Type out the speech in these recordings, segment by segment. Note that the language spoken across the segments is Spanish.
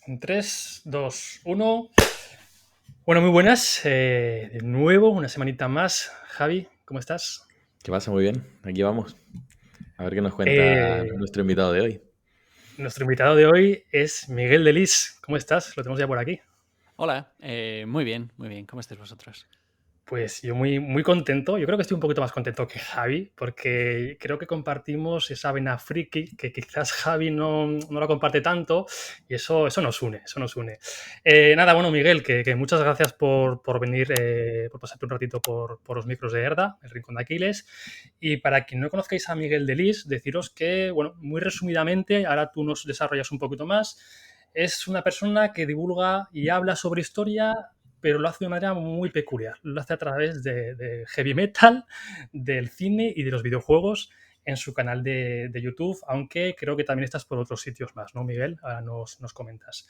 En 3, 2, 1. Bueno, muy buenas. De nuevo, una semanita más. Javi, ¿cómo estás? ¿Qué pasa? Muy bien, aquí vamos. A ver qué nos cuenta Eh, nuestro invitado de hoy. Nuestro invitado de hoy es Miguel Delis. ¿Cómo estás? Lo tenemos ya por aquí. Hola, muy bien, muy bien. ¿Cómo estáis vosotros? Pues yo muy contento. Yo creo que estoy un poquito más contento que Javi, porque creo que compartimos esa vena friki que quizás Javi no la comparte tanto, y eso nos une, eso nos une. Nada, bueno, Miguel, que muchas gracias por venir, por pasarte un ratito por los micros de Erda, el Rincón de Aquiles. Y para quien no conozcáis a Miguel Delis, deciros que, bueno, muy resumidamente, ahora tú nos desarrollas un poquito más. Es una persona que divulga y habla sobre historia, pero lo hace de una manera muy peculiar. Lo hace a través de heavy metal, del cine y de los videojuegos en su canal de YouTube, aunque creo que también estás por otros sitios más, ¿no, Miguel? Ahora nos comentas.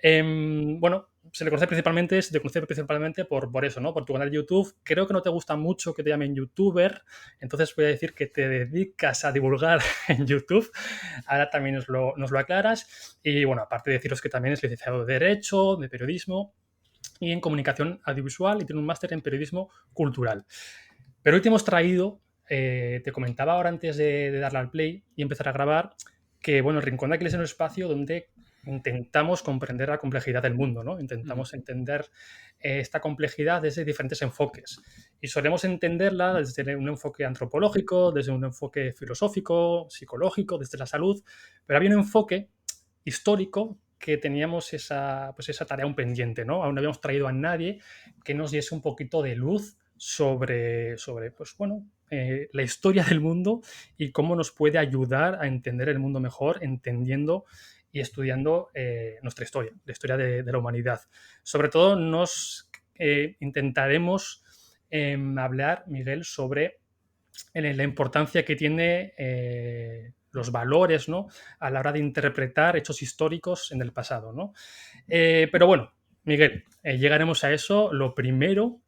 Bueno, se te conoce principalmente por eso, ¿no? Por tu canal de YouTube. Creo que no te gusta mucho que te llamen youtuber, entonces voy a decir que te dedicas a divulgar en YouTube. Ahora también nos lo aclaras. Y bueno, aparte de deciros que también es licenciado de Derecho, de Periodismo y en Comunicación Audiovisual y tiene un máster en Periodismo Cultural. Pero hoy te hemos traído, te comentaba ahora antes de darle al play y empezar a grabar, que bueno, el Rincón de Aquiles es un espacio donde intentamos comprender la complejidad del mundo, ¿no? Ujú. Intentamos entender esta complejidad desde diferentes enfoques. Y solemos entenderla desde un enfoque antropológico, desde un enfoque filosófico, psicológico, desde la salud, pero había un enfoque histórico que teníamos esa tarea un pendiente, ¿no? Aún no habíamos traído a nadie que nos diese un poquito de luz sobre pues bueno, la historia del mundo y cómo nos puede ayudar a entender el mundo mejor, entendiendo y estudiando nuestra historia, la historia de la humanidad. Sobre todo nos intentaremos hablar, Miguel, sobre la importancia que tiene los valores, ¿no? A la hora de interpretar hechos históricos en el pasado, ¿no? Pero bueno, Miguel, llegaremos a eso. Lo primero,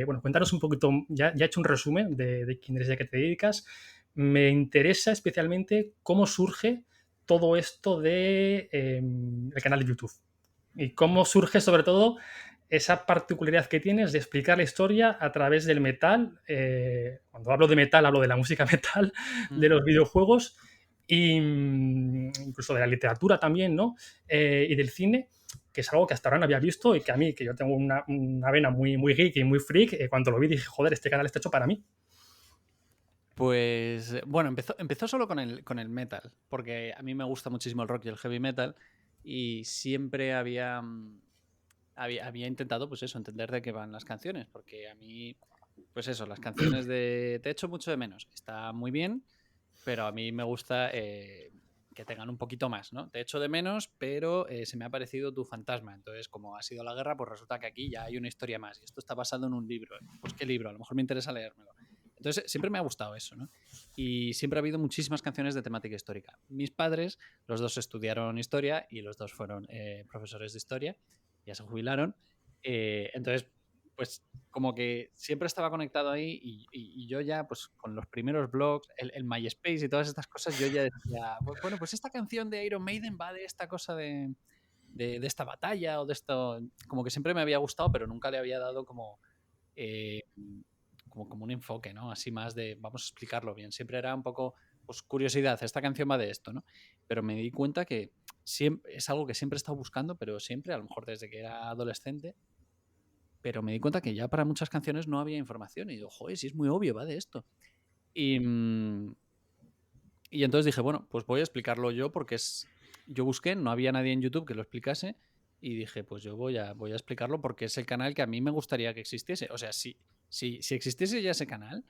bueno, cuéntanos un poquito, ya he hecho un resumen de quién eres y a qué te dedicas. Me interesa especialmente cómo surge todo esto de el canal de YouTube y cómo surge sobre todo esa particularidad que tienes de explicar la historia a través del metal. Cuando hablo de metal, hablo de la música metal, de Mm. los videojuegos e incluso de la literatura también, ¿no? Y del cine, que es algo que hasta ahora no había visto y que a mí, que yo tengo una vena muy geek y muy freak, cuando lo vi dije, joder, este canal está hecho para mí. Pues bueno, empezó solo con el metal, porque a mí me gusta muchísimo el rock y el heavy metal, y siempre había intentado, pues eso, entender de qué van las canciones, porque a mí, pues eso, las canciones de Te echo mucho de menos, está muy bien, pero a mí me gusta que tengan un poquito más, ¿no? Te echo de menos, pero se me ha parecido tu fantasma. Entonces, como ha sido la guerra, pues resulta que aquí ya hay una historia más. Y esto está basado en un libro. Pues, ¿qué libro? A lo mejor me interesa leérmelo. Entonces, siempre me ha gustado eso, ¿no? Y siempre ha habido muchísimas canciones de temática histórica. Mis padres, los dos estudiaron historia y los dos fueron profesores de historia, ya se jubilaron. Entonces, pues como que siempre estaba conectado ahí y yo ya, pues con los primeros blogs, el MySpace y todas estas cosas, yo ya decía, pues, bueno, pues esta canción de Iron Maiden va de esta cosa de esta batalla o de esto, como que siempre me había gustado, pero nunca le había dado eh, como un enfoque, ¿no? Así más de, vamos a explicarlo bien. Siempre era un poco, pues curiosidad, esta canción va de esto, ¿no? Pero me di cuenta que siempre, es algo que siempre he estado buscando, pero siempre, a lo mejor desde que era adolescente, pero me di cuenta que ya para muchas canciones no había información. Y digo, joder, si es muy obvio, va de esto. Y, y entonces dije, bueno, pues voy a explicarlo yo porque es. Yo busqué, no había nadie en YouTube que lo explicase. Y dije, pues yo voy a explicarlo porque es el canal que a mí me gustaría que existiese. O sea, si existiese ya ese canal,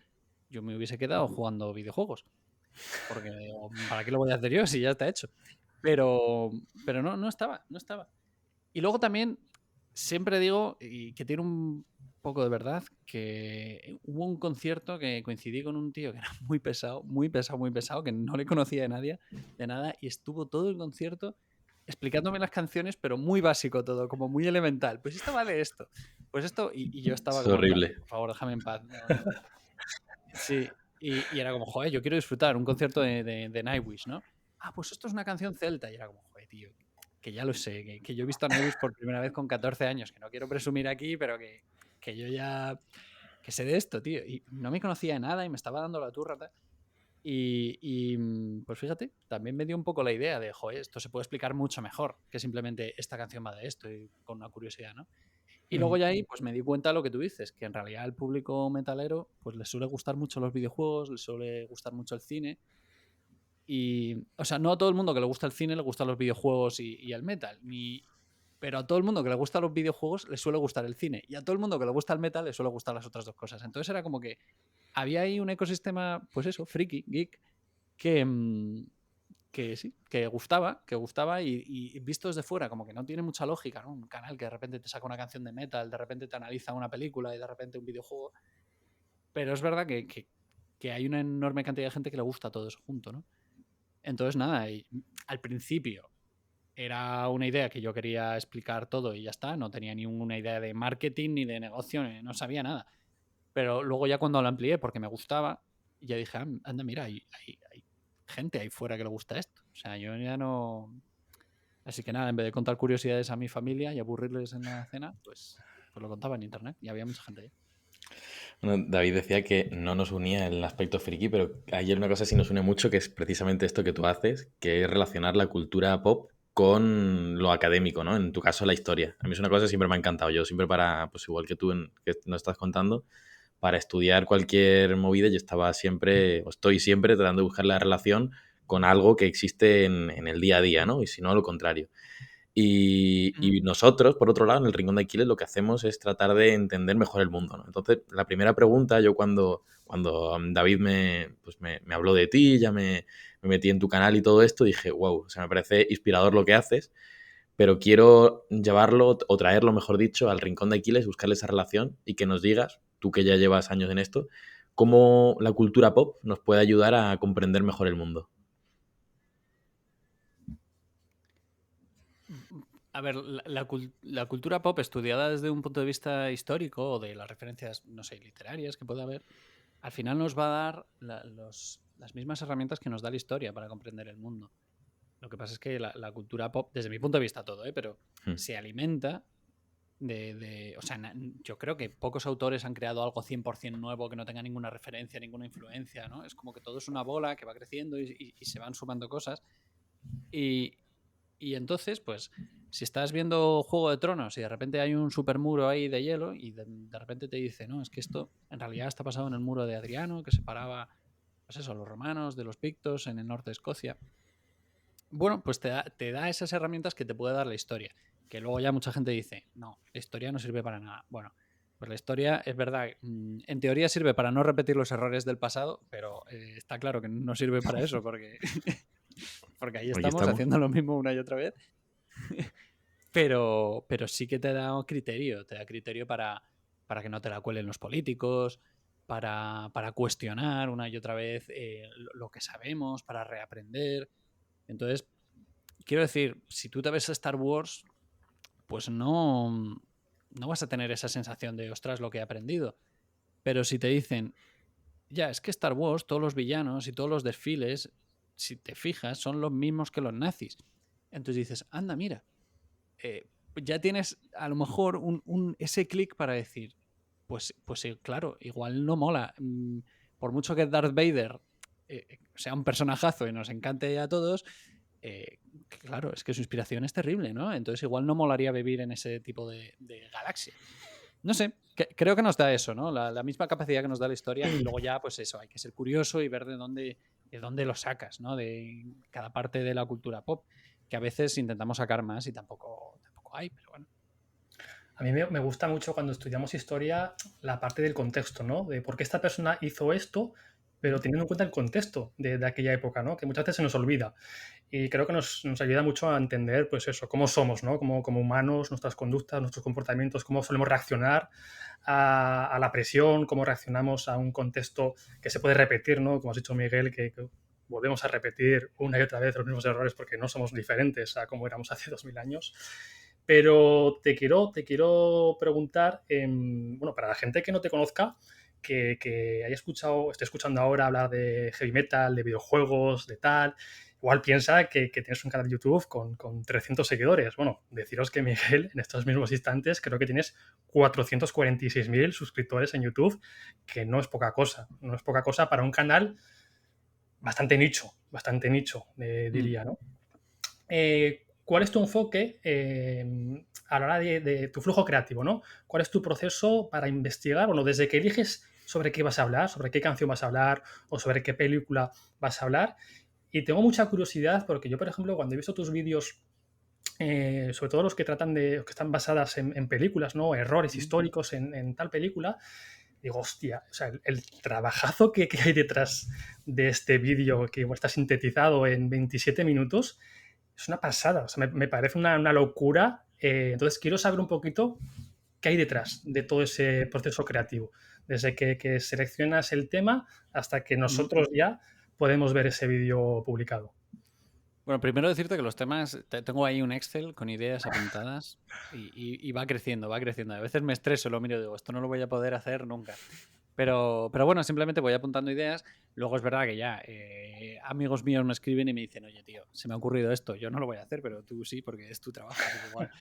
yo me hubiese quedado jugando videojuegos. Porque ¿para qué lo voy a hacer yo si ya está hecho? Pero no estaba, no estaba. Y luego también siempre digo, y que tiene un poco de verdad, que hubo un concierto que coincidí con un tío que era muy pesado, muy pesado, muy pesado, que no le conocía de nada, y estuvo todo el concierto explicándome las canciones, pero muy básico todo, como muy elemental. Pues esto vale esto. Pues esto, y yo estaba Es como en plan, horrible. por favor, déjame en paz. Sí, y era como, joder, yo quiero disfrutar un concierto de Nightwish, ¿no? Ah, pues esto es una canción celta. Y era como, joder, tío, que ya lo sé, que yo he visto a Neurus por primera vez con 14 años, que no quiero presumir aquí, pero que yo ya que sé de esto, tío. Y no me conocía de nada y me estaba dando la turra. Tal. Pues fíjate, también me dio un poco la idea de, joder, esto se puede explicar mucho mejor que simplemente esta canción va de esto y con una curiosidad, ¿no? Y luego ya ahí pues me di cuenta de lo que tú dices, que en realidad al público metalero pues les suele gustar mucho los videojuegos, les suele gustar mucho el cine. Y, o sea, no a todo el mundo que le gusta el cine le gustan los videojuegos y el metal, pero a todo el mundo que le gustan los videojuegos le suele gustar el cine. Y a todo el mundo que le gusta el metal le suele gustar las otras dos cosas. Entonces era como que había ahí un ecosistema, pues eso, friki, geek, que sí, que gustaba y visto desde fuera, como que no tiene mucha lógica, ¿no? Un canal que de repente te saca una canción de metal, de repente te analiza una película y de repente un videojuego. Pero es verdad que hay una enorme cantidad de gente que le gusta todo eso junto, ¿no? Entonces, nada, al principio era una idea que yo quería explicar todo y ya está, no tenía ni una idea de marketing ni de negocio, no sabía nada. Pero luego ya cuando lo amplié, porque me gustaba, ya dije, anda, mira, hay gente ahí fuera que le gusta esto. O sea, yo ya no... Así que nada, en vez de contar curiosidades a mi familia y aburrirles en la cena, pues lo contaba en internet y había mucha gente ahí. Bueno, David decía que no nos unía el aspecto friki, pero ayer una cosa sí nos une mucho, que es precisamente esto que tú haces, que es relacionar la cultura pop con lo académico, ¿no? En tu caso, la historia. A mí es una cosa que siempre me ha encantado. Yo siempre pues igual que tú que nos estás contando, para estudiar cualquier movida, yo estaba siempre, o estoy siempre tratando de buscar la relación con algo que existe en el día a día, ¿no? Y si no, lo contrario. Y nosotros, por otro lado, en el Rincón de Aquiles lo que hacemos es tratar de entender mejor el mundo, ¿no? Entonces, la primera pregunta, yo cuando David me habló de ti, ya me metí en tu canal y todo esto, dije, wow, o sea, me parece inspirador lo que haces, pero quiero llevarlo o traerlo, mejor dicho, al Rincón de Aquiles, buscarle esa relación y que nos digas, tú que ya llevas años en esto, cómo la cultura pop nos puede ayudar a comprender mejor el mundo. A ver, la cultura pop estudiada desde un punto de vista histórico o de las referencias, no sé, literarias que pueda haber, al final nos va a dar las mismas herramientas que nos da la historia para comprender el mundo. Lo que pasa es que la cultura pop, desde mi punto de vista todo, pero se alimenta o sea, yo creo que pocos autores han creado algo 100% nuevo que no tenga ninguna referencia, ninguna influencia, ¿no? Es como que todo es una bola que va creciendo y se van sumando cosas. Y entonces, pues, si estás viendo Juego de Tronos y de repente hay un super muro ahí de hielo y de repente te dice, no, es que esto en realidad está basado en el muro de Adriano, que separaba, pues eso, a los romanos de los pictos en el norte de Escocia. Bueno, pues te da esas herramientas que te puede dar la historia. Que luego ya mucha gente dice, no, la historia no sirve para nada. Bueno, pues la historia es verdad, en teoría sirve para no repetir los errores del pasado, pero está claro que no sirve para eso porque, porque ahí Aquí estamos haciendo lo mismo una y otra vez. Pero sí que te da criterio para que no te la cuelen los políticos, para cuestionar una y otra vez lo que sabemos, para reaprender. Entonces, quiero decir, si tú te ves a Star Wars, pues no vas a tener esa sensación de, ostras, lo que he aprendido. Pero si te dicen, ya, es que Star Wars, todos los villanos y todos los desfiles, si te fijas, son los mismos que los nazis. Entonces dices, anda, mira, ya tienes a lo mejor ese clic para decir, pues sí, claro, igual no mola. Por mucho que Darth Vader sea un personajazo y nos encante a todos, claro, es que su inspiración es terrible, ¿no? Entonces igual no molaría vivir en ese tipo de galaxia. No sé, creo que nos da eso, ¿no? La misma capacidad que nos da la historia y luego ya, pues eso, hay que ser curioso y ver de dónde lo sacas, ¿no? De cada parte de la cultura pop, que a veces intentamos sacar más y tampoco hay, pero bueno. A mí me gusta mucho cuando estudiamos historia la parte del contexto, ¿no? De por qué esta persona hizo esto, pero teniendo en cuenta el contexto de aquella época, ¿no? Que muchas veces se nos olvida. Y creo que nos ayuda mucho a entender, pues eso, cómo somos, ¿no? Como humanos, nuestras conductas, nuestros comportamientos, cómo solemos reaccionar a la presión, cómo reaccionamos a un contexto que se puede repetir, ¿no? Como has dicho, Miguel, que volvemos a repetir una y otra vez los mismos errores porque no somos diferentes a como éramos hace 2000 años. Pero te quiero preguntar, bueno, para la gente que no te conozca, que haya esté escuchando ahora hablar de heavy metal, de videojuegos, de tal, igual piensa que tienes un canal de YouTube con 300 seguidores. Bueno, deciros que Miguel, en estos mismos instantes, creo que tienes 446.000 suscriptores en YouTube, que no es poca cosa. No es poca cosa para un canal bastante nicho, diría, ¿no? ¿Cuál es tu enfoque a la hora de tu flujo creativo, ¿no? ¿Cuál es tu proceso para investigar? Bueno, desde que eliges sobre qué vas a hablar, sobre qué canción vas a hablar o sobre qué película vas a hablar. Y tengo mucha curiosidad porque yo, por ejemplo, cuando he visto tus vídeos, sobre todo los que tratan que están basadas en películas, ¿no? Errores históricos en tal película, digo, hostia, o sea, el trabajazo que hay detrás de este vídeo que está sintetizado en 27 minutos es una pasada, o sea, me parece una locura. Entonces quiero saber un poquito qué hay detrás de todo ese proceso creativo, desde que seleccionas el tema hasta que nosotros ya podemos ver ese vídeo publicado. Bueno, primero decirte que los temas, tengo ahí un Excel con ideas apuntadas y va creciendo, va creciendo. A veces me estreso, lo miro y digo, esto no lo voy a poder hacer nunca. Pero bueno, simplemente voy apuntando ideas. Luego es verdad que ya amigos míos me escriben y me dicen, oye, tío, se me ha ocurrido esto. Yo no lo voy a hacer, pero tú sí, porque es tu trabajo. Así que igual.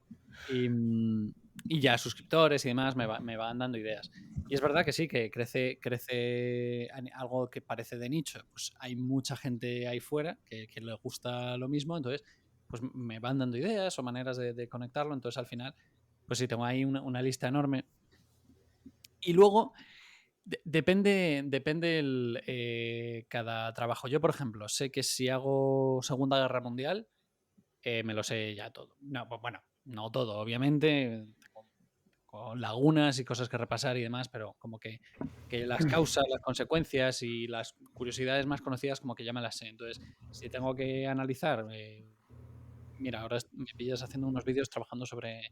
Y ya suscriptores y demás me van dando ideas. Y es verdad que sí, que crece algo que parece de nicho. Pues hay mucha gente ahí fuera que le gusta lo mismo, entonces pues me van dando ideas o maneras de conectarlo. Entonces al final, pues sí, tengo ahí una lista enorme. Y luego depende cada trabajo. Yo, por ejemplo, sé que si hago Segunda Guerra Mundial, me lo sé ya todo. No, pues bueno, no todo, obviamente, con lagunas y cosas que repasar y demás, pero como que las causas, las consecuencias y las curiosidades más conocidas como que ya me las sé. Entonces, si tengo que analizar, mira, ahora me pillas haciendo unos vídeos trabajando sobre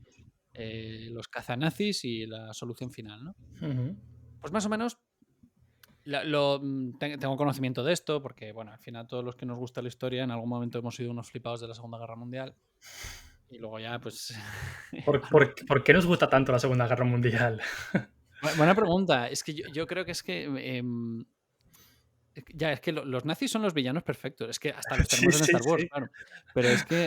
los cazanazis y la solución final, ¿no? Pues más o menos tengo conocimiento de esto porque, bueno, al final todos los que nos gusta la historia en algún momento hemos sido unos flipados de la Segunda Guerra Mundial y luego ya, pues... ¿Por qué nos gusta tanto la Segunda Guerra Mundial? Buena pregunta. Es que yo creo que es que... ya, es que los nazis son los villanos perfectos. Es que hasta los tenemos en Star Wars, claro. Pero es que...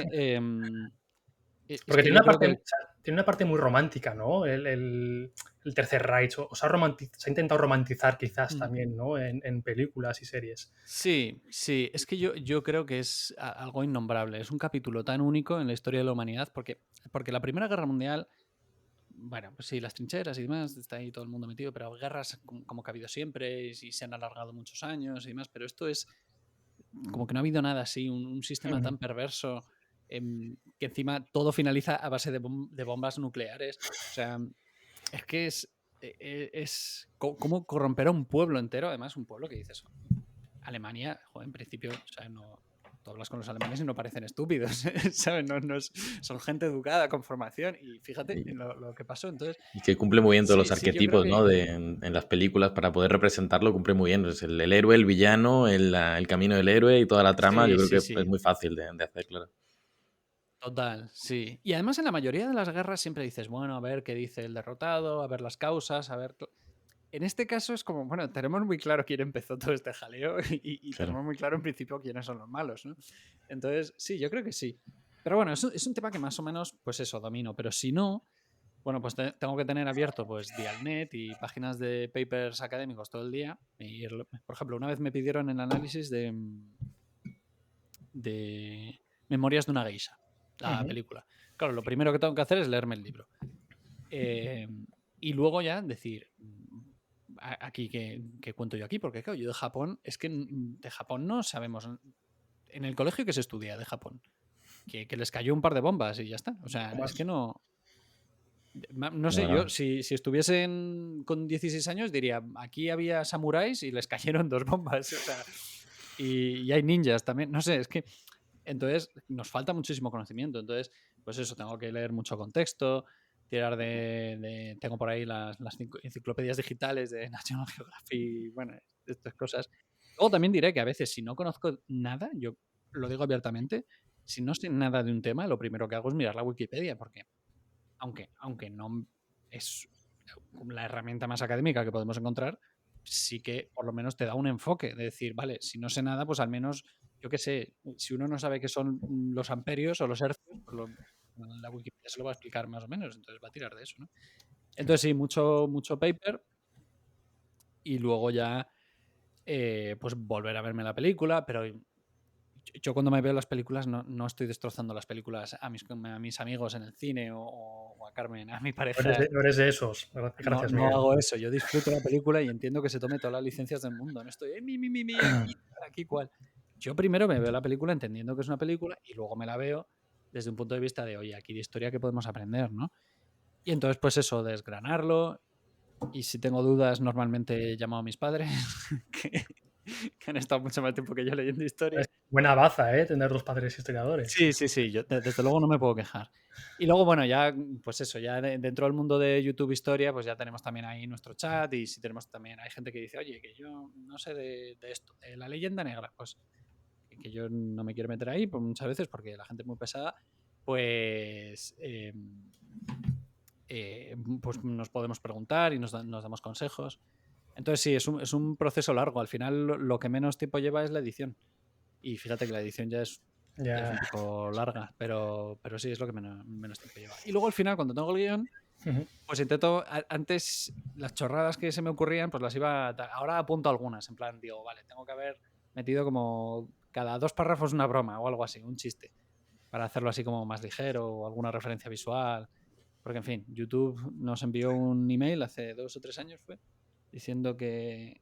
es Porque que tiene yo una, creo parte, que... o sea, tiene una parte muy romántica, ¿no? El Tercer Reich. O se ha intentado romantizar quizás también, ¿no? En películas y series. Sí, sí. Es que yo creo que es algo innombrable. Es un capítulo tan único en la historia de la humanidad porque la Primera Guerra Mundial... Bueno, pues sí, las trincheras y demás, está ahí todo el mundo metido, pero guerras como que ha habido siempre y se han alargado muchos años y demás, pero esto es como que no ha habido nada así, un sistema tan perverso que encima todo finaliza a base de bombas nucleares. O sea, es que es como corromper a un pueblo entero, además un pueblo que dices, Alemania, joder, en principio, o sea, no... Tú hablas con los alemanes y no parecen estúpidos, ¿sabes? Son gente educada, con formación, y fíjate en lo que pasó. Entonces, Y que cumple muy bien todos los sí, yo creo arquetipos, que... ¿no? En las películas, para poder representarlo, cumple muy bien. Es el héroe, el villano, el camino del héroe y toda la trama, yo creo que es muy fácil de hacer, claro. Total, sí. Y además en la mayoría de las guerras siempre dices, bueno, a ver qué dice el derrotado, a ver las causas, a ver... En este caso es como, bueno, tenemos muy claro quién empezó todo este jaleo y Claro. tenemos muy claro en principio quiénes son los malos, ¿no? Entonces, sí, yo creo que sí. Pero bueno, es un tema que más o menos, pues eso, domino. Pero si no, bueno, pues tengo que tener abierto pues Dialnet y páginas de papers académicos todo el día. Por ejemplo, una vez me pidieron el análisis de Memorias de una geisha, la película. Claro, lo primero que tengo que hacer es leerme el libro. Y luego ya decir, aquí que cuento yo aquí, porque claro, yo de Japón, es que de Japón no sabemos. En el colegio que se estudia de Japón, que les cayó un par de bombas y ya está. O sea, es que no... No sé, yo si estuviesen con 16 años diría, aquí había samuráis y les cayeron 2 bombas. O sea, y hay ninjas también. No sé, es que... Entonces, nos falta muchísimo conocimiento. Entonces, pues eso, tengo que leer mucho contexto, tirar tengo por ahí las enciclopedias digitales de National Geographic, bueno, estas cosas. Luego también diré que a veces, si no conozco nada, yo lo digo abiertamente, si no sé nada de un tema, lo primero que hago es mirar la Wikipedia, porque aunque no es la herramienta más académica que podemos encontrar, sí que por lo menos te da un enfoque de decir, vale, si no sé nada, pues al menos yo qué sé, si uno no sabe qué son los amperios o los hercios, pues la Wikipedia se lo va a explicar más o menos, entonces va a tirar de eso, ¿no? Entonces sí, mucho paper y luego ya pues volver a verme la película, pero yo cuando me veo las películas no estoy destrozando las películas a mis amigos en el cine o a Carmen, a mi pareja. No eres de esos. Gracias, No Miguel. hago eso. Yo disfruto la película y entiendo que se tome todas las licencias del mundo. No estoy aquí cual. Yo primero me veo la película entendiendo que es una película y luego me la veo desde un punto de vista de, oye, aquí de historia que podemos aprender, ¿no? Y entonces, pues eso, desgranarlo. Y si tengo dudas, normalmente he llamado a mis padres, que han estado mucho más tiempo que yo leyendo historia. Es buena baza, tener dos padres historiadores. Sí, yo desde luego no me puedo quejar. Y luego, bueno, ya, pues eso, ya dentro del mundo de YouTube Historia, pues ya tenemos también ahí nuestro chat y si tenemos también, hay gente que dice, oye, que yo no sé de esto, de la leyenda negra, pues que yo no me quiero meter ahí pues, muchas veces porque la gente es muy pesada, pues, pues nos podemos preguntar y nos damos consejos. Entonces sí, es un proceso largo. Al final lo que menos tiempo lleva es la edición. Y fíjate que la edición ya es un poco larga, pero sí es lo que menos tiempo lleva. Y luego al final, cuando tengo el guión, pues intento, antes las chorradas que se me ocurrían, pues las iba, ahora apunto algunas, en plan, digo, vale, tengo que haber metido como cada 2 párrafos una broma o algo así, un chiste, para hacerlo así como más ligero o alguna referencia visual. Porque, en fin, YouTube nos envió un email hace 2 o 3 años, fue, diciendo que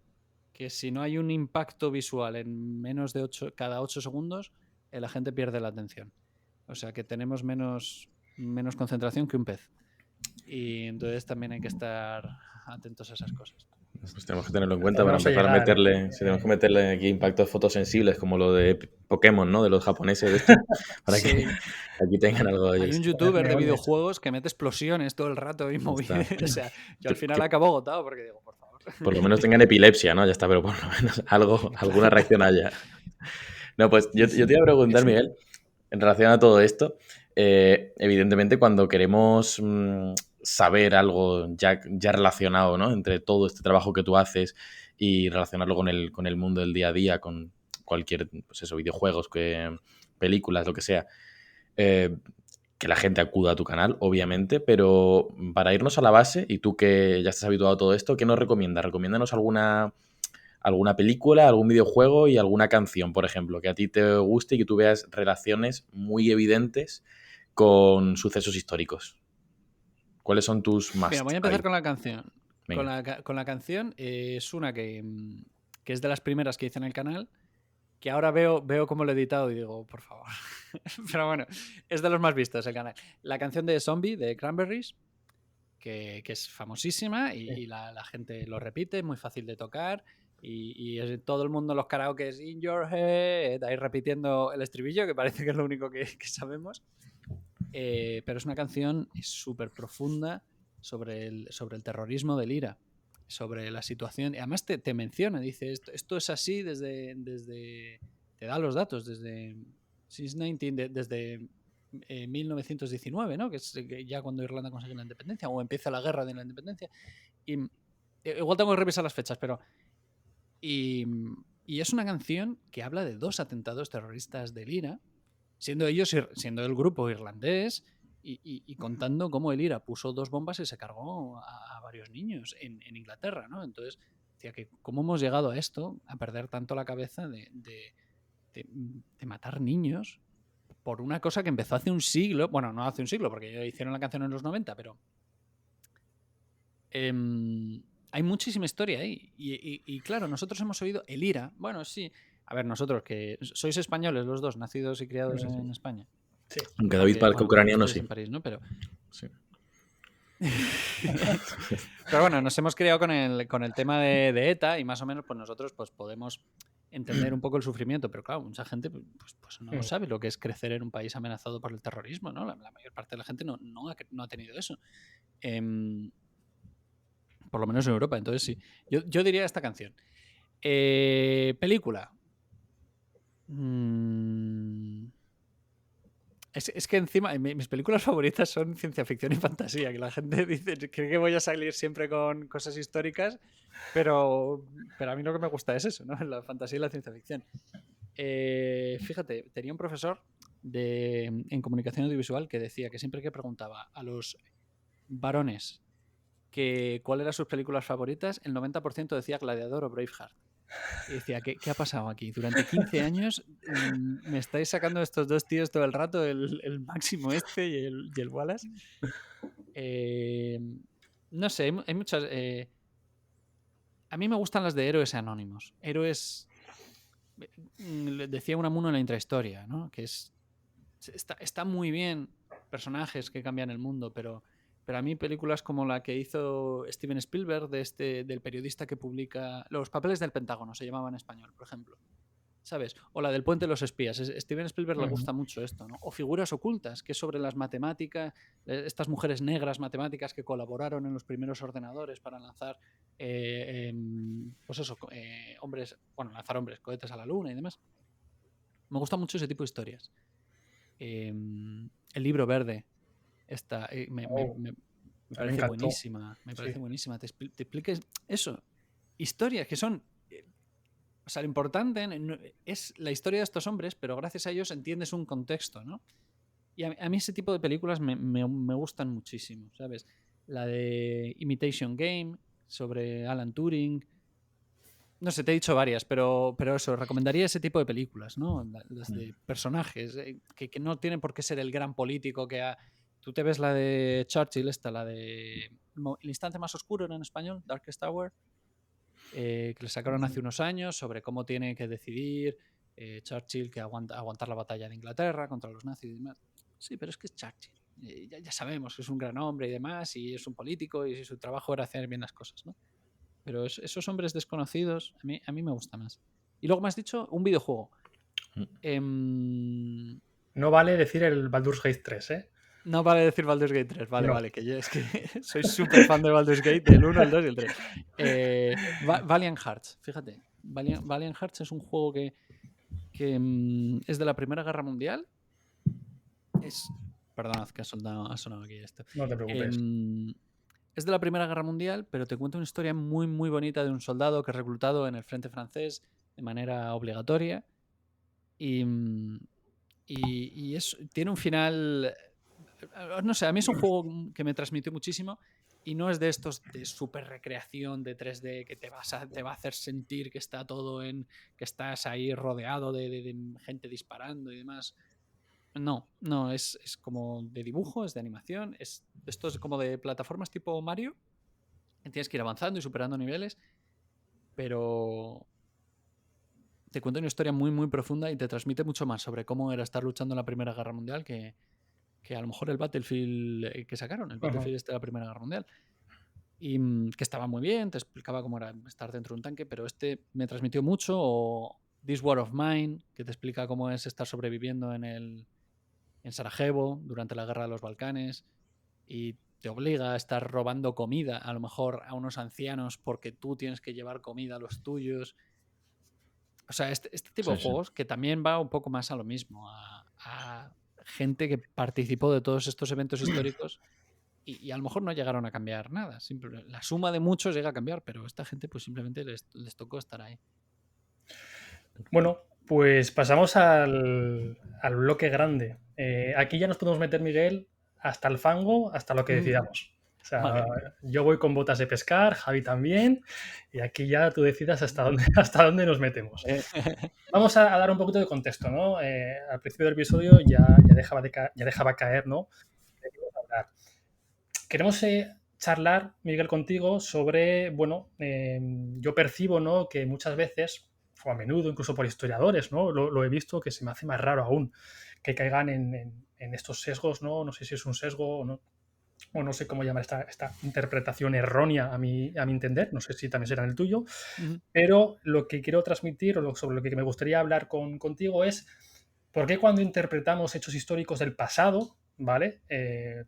si no hay un impacto visual en menos de cada 8 segundos, la gente pierde la atención. O sea que tenemos menos concentración que un pez. Y entonces también hay que estar atentos a esas cosas. Pues tenemos que tenerlo en cuenta para Vamos a empezar a llegar. meterle, tenemos que meterle aquí impactos fotosensibles como lo de Pokémon, ¿no? De los japoneses de estos, para Sí. que aquí tengan algo de Hay ellos. un youtuber de videojuegos que mete explosiones todo el rato y movidas. O sea, yo al final acabo agotado porque digo, por favor. Por lo menos tengan epilepsia, ¿no? Ya está, pero por lo menos alguna reacción haya. No, pues yo te iba a preguntar, Miguel, en relación a todo esto, evidentemente cuando queremos saber algo ya relacionado, ¿no? Entre todo este trabajo que tú haces y relacionarlo con el mundo del día a día, con cualquier, pues eso, videojuegos, películas, lo que sea, que la gente acuda a tu canal, obviamente, pero para irnos a la base, y tú que ya estás habituado a todo esto, ¿qué nos recomiendas? Recomiéndanos alguna película, algún videojuego y alguna canción, por ejemplo, que a ti te guste y que tú veas relaciones muy evidentes con sucesos históricos. ¿Cuáles son tus más? Mira, voy a empezar con la canción. Venga. Con la canción es una que es de las primeras que hice en el canal, que ahora veo cómo lo he editado y digo, por favor. Pero bueno, es de los más vistos el canal. La canción de Zombie, de Cranberries, que es famosísima y la gente lo repite, muy fácil de tocar y todo el mundo en los karaokes in your head, ahí repitiendo el estribillo, que parece que es lo único que sabemos. Pero es una canción súper profunda sobre el terrorismo del IRA, sobre la situación. Y además te menciona, dice, esto es así desde te da los datos, desde 1919, ¿no? Que es ya cuando Irlanda consigue la independencia o empieza la guerra de la independencia. Y igual tengo que revisar las fechas, pero... Y es una canción que habla de 2 atentados terroristas del IRA, siendo el grupo irlandés y contando cómo el IRA puso 2 bombas y se cargó a varios niños en Inglaterra, ¿no? Entonces, decía que cómo hemos llegado a esto, a perder tanto la cabeza de matar niños por una cosa que empezó hace un siglo. Bueno, no hace un siglo, porque ya hicieron la canción en los 90, pero hay muchísima historia ahí. Y claro, nosotros hemos oído el IRA. Bueno, sí. A ver, nosotros que sois españoles los dos, nacidos y criados en España. Sí. Aunque David parezca ucraniano, sí. En París, ¿no? Pero... Sí. Pero bueno, nos hemos criado con el tema de ETA y más o menos pues nosotros pues podemos entender un poco el sufrimiento, pero claro, mucha gente pues no sabe lo que es crecer en un país amenazado por el terrorismo, ¿no? La mayor parte de la gente no ha tenido eso. Por lo menos en Europa, entonces sí. Yo diría esta canción. Película. Es que encima mis películas favoritas son ciencia ficción y fantasía, que la gente dice, cree que voy a salir siempre con cosas históricas, pero a mí lo que me gusta es eso, ¿no? La fantasía y la ciencia ficción. Fíjate, tenía un profesor en comunicación audiovisual que decía que siempre que preguntaba a los varones cuál eran sus películas favoritas, el 90% decía Gladiador o Braveheart. Y decía, ¿qué ha pasado aquí? Durante 15 años me estáis sacando estos dos tíos todo el rato, el Máximo este y el Wallace. No sé, hay muchas... a mí me gustan las de héroes anónimos. Héroes... Decía Unamuno en la intrahistoria, ¿no? Que está muy bien personajes que cambian el mundo, pero a mí películas como la que hizo Steven Spielberg del periodista que publica Los papeles del Pentágono, se llamaba en español, por ejemplo, ¿sabes? O la del puente de los espías. Steven Spielberg le gusta mucho esto, ¿no? O Figuras ocultas, que es sobre las matemáticas, estas mujeres negras matemáticas que colaboraron en los primeros ordenadores para lanzar pues eso, lanzar hombres, cohetes a la luna y demás. Me gusta mucho ese tipo de historias. El libro verde me parece buenísima. Me parece buenísima. Te expliques eso. Historias que son... O sea, lo importante es la historia de estos hombres, pero gracias a ellos entiendes un contexto, ¿no? Y a mí ese tipo de películas me gustan muchísimo, ¿sabes? La de Imitation Game, sobre Alan Turing. No sé, te he dicho varias, pero eso, recomendaría ese tipo de películas, ¿no? Las de personajes, que no tienen por qué ser el gran político que ha... Tú te ves la de Churchill, la de El instante más oscuro en español, Darkest Hour, que le sacaron hace unos años sobre cómo tiene que decidir Churchill que aguantar la batalla de Inglaterra contra los nazis y demás. Sí, pero es que es Churchill. Ya sabemos que es un gran hombre y demás, y es un político, y su trabajo era hacer bien las cosas, ¿no? Pero esos hombres desconocidos a mí me gusta más. Y luego me has dicho un videojuego. No vale decir el Baldur's Gate 3, ¿eh? No vale decir Baldur's Gate 3, vale, que yo es que soy súper fan de Baldur's Gate, del 1, el 2 y el 3. Valiant Hearts, fíjate. Valiant Hearts es un juego que es de la Primera Guerra Mundial. Perdonad que ha sonado aquí esto. No te preocupes. Es de la Primera Guerra Mundial, pero te cuenta una historia muy, muy bonita de un soldado que es reclutado en el frente francés de manera obligatoria. Y tiene un final... No sé, a mí es un juego que me transmitió muchísimo y no es de estos de super recreación de 3D que te va a hacer sentir que está todo que estás ahí rodeado de gente disparando y demás. No, es como de dibujo, es de animación, esto es como de plataformas tipo Mario, tienes que ir avanzando y superando niveles, pero te cuenta una historia muy, muy profunda y te transmite mucho más sobre cómo era estar luchando en la Primera Guerra Mundial que a lo mejor el Battlefield que sacaron, el Battlefield de la Primera Guerra Mundial. Y que estaba muy bien, te explicaba cómo era estar dentro de un tanque, pero me transmitió mucho. O This War of Mine, que te explica cómo es estar sobreviviendo en Sarajevo durante la Guerra de los Balcanes y te obliga a estar robando comida, a lo mejor a unos ancianos, porque tú tienes que llevar comida a los tuyos. O sea, este tipo de juegos que también va un poco más a lo mismo, a gente que participó de todos estos eventos históricos y a lo mejor no llegaron a cambiar nada. La suma de muchos llega a cambiar, pero esta gente pues simplemente les tocó estar ahí. Bueno, pues pasamos al bloque grande. Aquí ya nos podemos meter, Miguel, hasta el fango, hasta lo que decidamos. O sea, vale. Yo voy con botas de pescar, Javi también, y aquí ya tú decidas hasta dónde nos metemos. Vamos a dar un poquito de contexto, ¿no? Al principio del episodio ya dejaba caer, ¿no? Queremos charlar, Miguel, contigo sobre, bueno, yo percibo, ¿no?, que muchas veces, o a menudo, incluso por historiadores, ¿no?, lo he visto, que se me hace más raro aún que caigan en estos sesgos, ¿no? No sé si es un sesgo o no sé cómo llamar esta interpretación errónea a mi entender, no sé si también será en el tuyo, pero lo que quiero transmitir o sobre lo que me gustaría hablar contigo es por qué cuando interpretamos hechos históricos del pasado, ¿vale?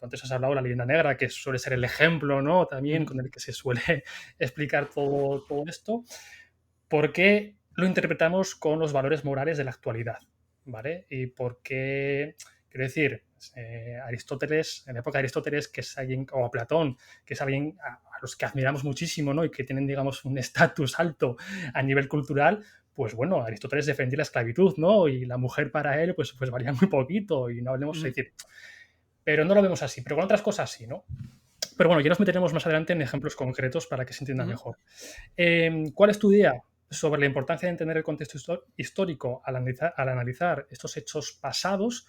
Antes has hablado de la leyenda negra, que suele ser el ejemplo, ¿no?, también con el que se suele explicar todo esto, ¿por qué lo interpretamos con los valores morales de la actualidad? ¿Vale? Y por qué, quiero decir, Aristóteles, en la época de Aristóteles, que es alguien, o Platón, que es alguien a los que admiramos muchísimo, ¿no?, y que tienen, digamos, un estatus alto a nivel cultural, pues bueno, Aristóteles defendía la esclavitud, ¿no? Y la mujer para él, pues valía muy poquito, y no hablemos, es decir, pero no lo vemos así, pero con otras cosas sí, ¿no? Pero bueno, ya nos meteremos más adelante en ejemplos concretos para que se entienda mejor. ¿Cuál es tu idea sobre la importancia de entender el contexto histórico al analizar estos hechos pasados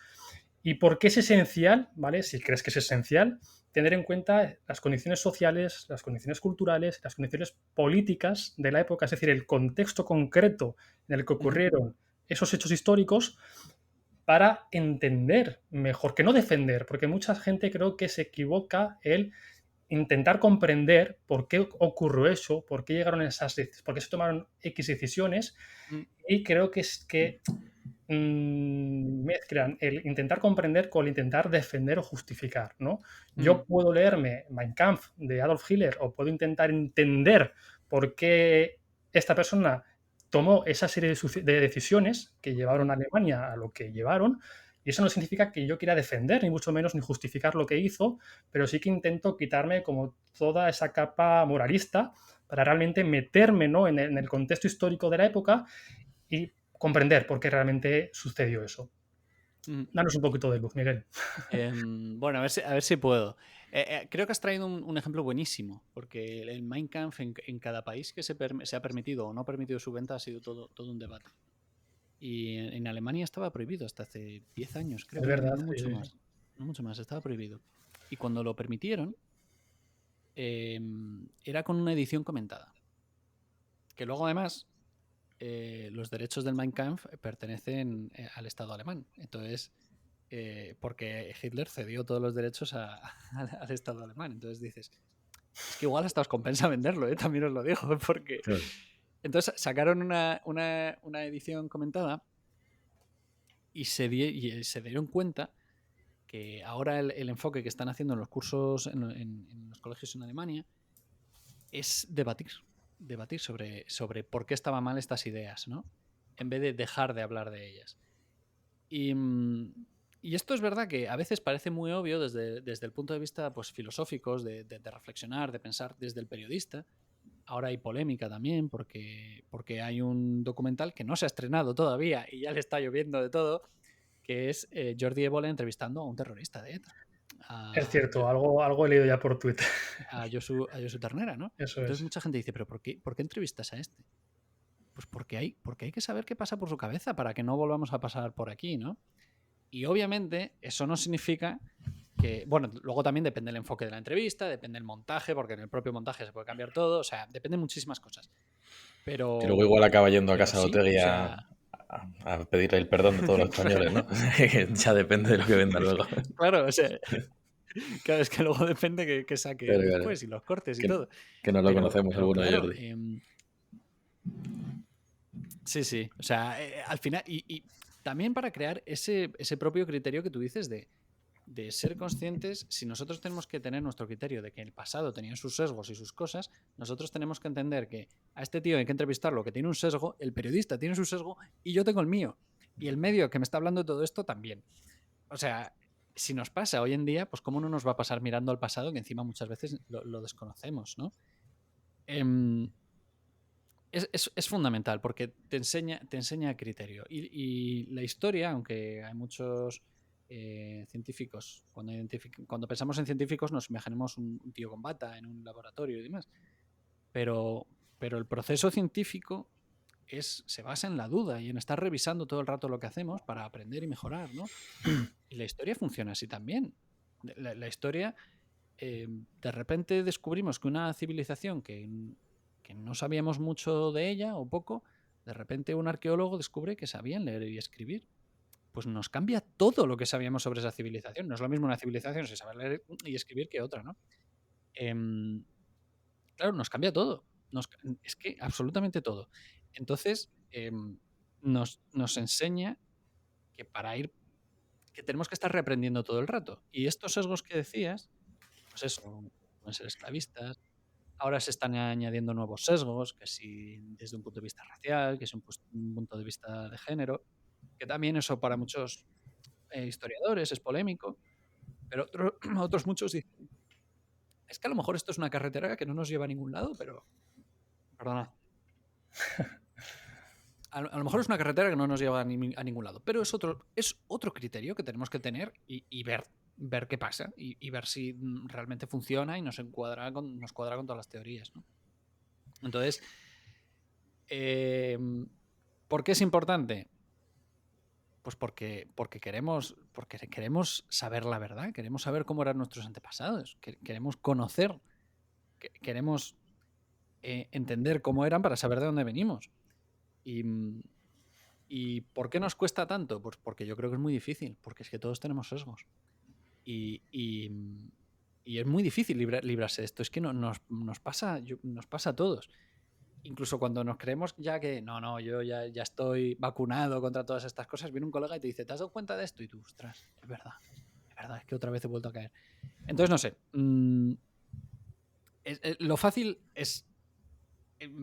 y por qué es esencial, ¿vale? Si crees que es esencial, tener en cuenta las condiciones sociales, las condiciones culturales, las condiciones políticas de la época, es decir, el contexto concreto en el que ocurrieron esos hechos históricos para entender mejor, que no defender, porque mucha gente creo que se equivoca el intentar comprender por qué ocurrió eso, por qué llegaron esas, por qué se tomaron X decisiones, y creo que es que mezclan el intentar comprender con el intentar defender o justificar, ¿no? Yo puedo leerme Mein Kampf de Adolf Hitler o puedo intentar entender por qué esta persona tomó esa serie de decisiones que llevaron a Alemania a lo que llevaron, y eso no significa que yo quiera defender, ni mucho menos, ni justificar lo que hizo, pero sí que intento quitarme como toda esa capa moralista para realmente meterme, ¿no?, en el contexto histórico de la época y comprender por qué realmente sucedió eso. Danos un poquito de luz, Miguel. Bueno, a ver si puedo. Creo que has traído un ejemplo buenísimo, porque el Mein Kampf en cada país que se ha permitido o no ha permitido su venta ha sido todo un debate. Y en Alemania estaba prohibido hasta hace 10 años, creo. Es verdad, No mucho sí. más. No mucho más, estaba prohibido. Y cuando lo permitieron, era con una edición comentada. Que luego, además, los derechos del Mein Kampf pertenecen al Estado alemán. Entonces, porque Hitler cedió todos los derechos al Estado alemán. Entonces dices, es que igual hasta os compensa venderlo, también os lo digo, porque... Claro. Entonces sacaron una edición comentada y se dieron cuenta que ahora el enfoque que están haciendo en los cursos, en los colegios en Alemania, es debatir sobre por qué estaban mal estas ideas, ¿no? En vez de dejar de hablar de ellas. Y esto es verdad que a veces parece muy obvio desde el punto de vista, pues, filosóficos, de reflexionar, de pensar desde el periodista. Ahora hay polémica también porque hay un documental que no se ha estrenado todavía y ya le está lloviendo de todo, que es Jordi Évole entrevistando a un terrorista de ETA. Es cierto, algo he leído ya por Twitter. A Josu Ternera, ¿no? Eso Entonces es. mucha gente dice, ¿pero por qué entrevistas a este? Pues porque hay que saber qué pasa por su cabeza para que no volvamos a pasar por aquí, ¿no? Y obviamente eso no significa que, bueno, luego también depende el enfoque de la entrevista, depende el montaje, porque en el propio montaje se puede cambiar todo, o sea, depende de muchísimas cosas. Pero... Que luego igual acaba yendo a pero casa de sí, Otegi o sea... a pedirle el perdón de todos los españoles, ¿no? Ya depende de lo que venda luego. Claro, o sea, claro, es que luego depende que saque Claro, después y los cortes y todo. Que no lo conocemos alguno de claro, Jordi. sí, o sea, al final, y también para crear ese propio criterio que tú dices de ser conscientes, si nosotros tenemos que tener nuestro criterio de que el pasado tenía sus sesgos y sus cosas, nosotros tenemos que entender que a este tío hay que entrevistarlo, que tiene un sesgo, el periodista tiene su sesgo y yo tengo el mío. Y el medio que me está hablando de todo esto también. O sea, si nos pasa hoy en día, pues cómo no nos va a pasar mirando al pasado, que encima muchas veces lo desconocemos, ¿no? Es fundamental porque te enseña criterio. Y la historia, aunque hay muchos científicos, cuando pensamos en científicos nos imaginamos un tío con bata en un laboratorio y demás. Pero el proceso científico se basa en la duda y en estar revisando todo el rato lo que hacemos para aprender y mejorar, ¿no? Y la historia funciona así también. La historia, de repente descubrimos que una civilización que no sabíamos mucho de ella o poco, de repente un arqueólogo descubre que sabían leer y escribir. Pues nos cambia todo lo que sabíamos sobre esa civilización. No es lo mismo una civilización sin saber leer y escribir que otra, ¿no? Claro, nos cambia todo. Es que absolutamente todo. Entonces, nos enseña que que tenemos que estar reaprendiendo todo el rato. Y estos sesgos que decías, pues eso, pueden ser esclavistas. Ahora se están añadiendo nuevos sesgos, que si desde un punto de vista racial, que es un punto de vista de género, que también eso para muchos historiadores es polémico, pero otros muchos dicen, es que a lo mejor esto es una carretera que no nos lleva a ningún lado, pero... Perdona. a lo mejor es una carretera que no nos lleva a ningún lado, pero es otro criterio que tenemos que tener y ver qué pasa y ver si realmente funciona y nos cuadra con todas las teorías, ¿no? Entonces, ¿por qué es importante? Pues porque queremos saber la verdad, queremos saber cómo eran nuestros antepasados, queremos conocer, queremos entender cómo eran para saber de dónde venimos. ¿Y por qué nos cuesta tanto? Pues porque yo creo que es muy difícil, porque es que todos tenemos sesgos. Y es muy difícil librarse de esto. Es que nos pasa a todos. Incluso cuando nos creemos ya que yo ya estoy vacunado contra todas estas cosas, viene un colega y te dice, ¿te has dado cuenta de esto? Y tú, ostras, es verdad, es que otra vez he vuelto a caer. Entonces, no sé. Lo fácil es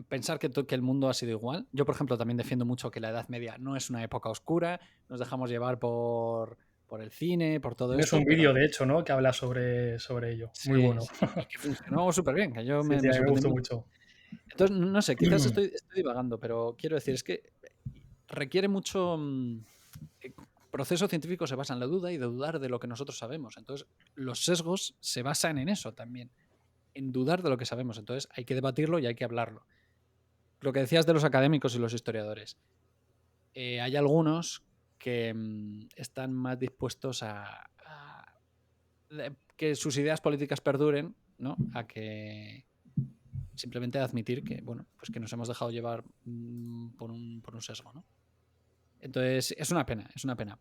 pensar que el mundo ha sido igual. Yo, por ejemplo, también defiendo mucho que la Edad Media no es una época oscura, nos dejamos llevar por el cine, por todo Tienes esto. un vídeo, de hecho, ¿no? Que habla sobre ello. Muy bueno. Sí, y que funcionó súper bien, que yo Sí, me a mí me sorprendí gustó mucho. mucho. Entonces, no sé, quizás estoy divagando, pero quiero decir, es que requiere mucho... el proceso científico se basa en la duda y de dudar de lo que nosotros sabemos. Entonces, los sesgos se basan en eso también, en dudar de lo que sabemos. Entonces, hay que debatirlo y hay que hablarlo. Lo que decías de los académicos y los historiadores. Hay algunos que están más dispuestos a que sus ideas políticas perduren, ¿no? A que simplemente admitir que, bueno, pues que nos hemos dejado llevar por un sesgo, ¿no? Entonces, es una pena.